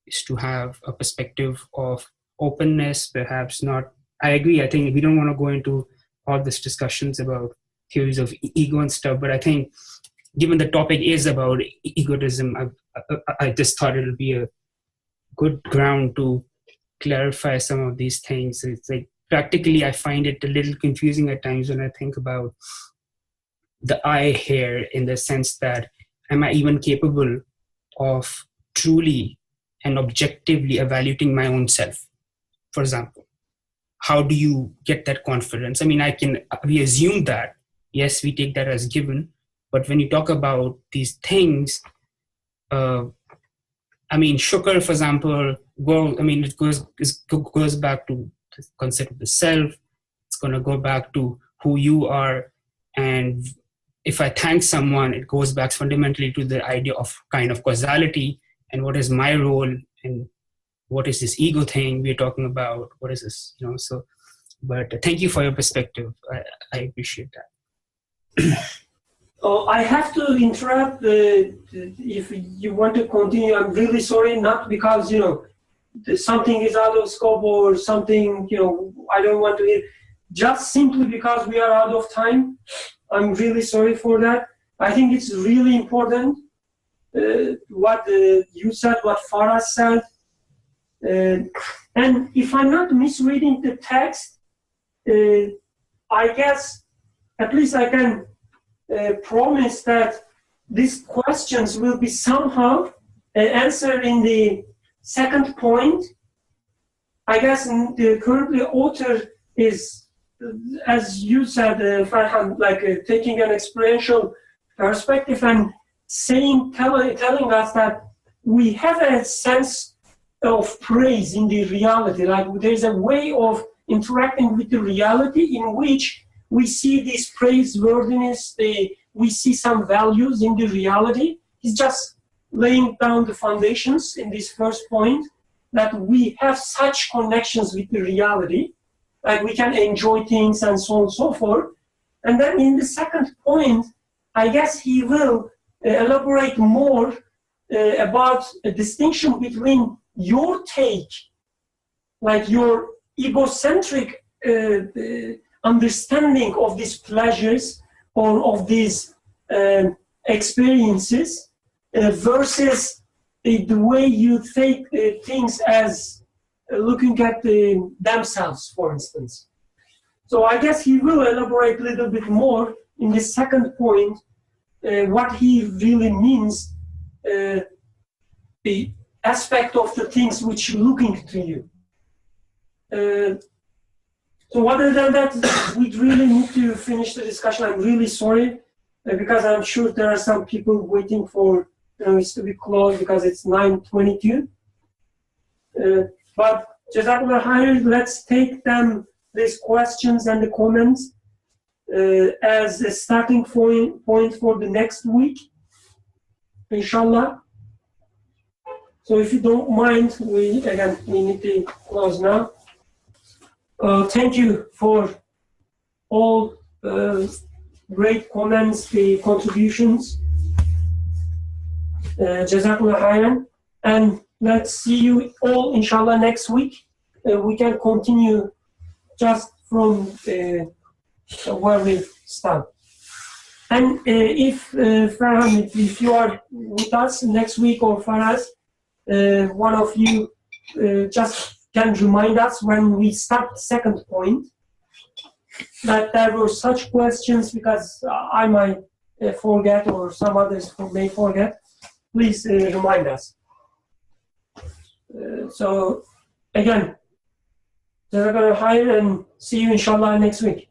is to have a perspective of openness, perhaps not. I agree. I think we don't want to go into all these discussions about theories of ego and stuff, but I think given the topic is about egotism, I just thought it'll be a good ground to clarify some of these things. It's like practically I find it a little confusing at times when I think about the I here, in the sense that am I even capable of truly and objectively evaluating my own self? For example, how do you get that confidence? I mean, we assume that, yes, we take that as given, but when you talk about these things, I mean, Shukar, for example, it goes back to the concept of the self. It's going to go back to who you are. And if I thank someone, it goes back fundamentally to the idea of kind of causality and what is my role and what is this ego thing we're talking about? What is this? So, but thank you for your perspective. I appreciate that. I have to interrupt. If you want to continue, I'm really sorry, not because, something is out of scope or something, I don't want to hear, just simply because we are out of time. I'm really sorry for that. I think it's really important what you said, what Farah said. And if I'm not misreading the text, I guess at least I can promise that these questions will be somehow answered in the second point. I guess the currently author is, as you said, Farhan, taking an experiential perspective and telling us that we have a sense of praise in the reality. Like there's a way of interacting with the reality in which we see this praiseworthiness, we see some values in the reality. He's just laying down the foundations in this first point, that we have such connections with the reality, like we can enjoy things and so on and so forth. And then in the second point, I guess he will elaborate more about a distinction between your take, like your egocentric understanding of these pleasures or of these experiences versus the way you take things as looking at themselves, for instance. So I guess he will elaborate a little bit more in the second point what he really means, the aspect of the things which looking to you. So other than that, we really need to finish the discussion. I'm really sorry, because I'm sure there are some people waiting for it's to be closed because it's 9:22. But Jazakallah khair, let's take them, these questions and the comments, as a starting point for the next week, inshallah. So if you don't mind, we need to close now. Thank you for all great comments, the contributions. Jazakallah khairan. And let's see you all, inshallah, next week. We can continue just from where we start. And if Farhan, if you are with us next week, or Faraz, one of you just can remind us when we start the second point that there were such questions, because I might forget, or some others may forget. Please remind us. So again, Jazakallah khair, and see you inshallah next week.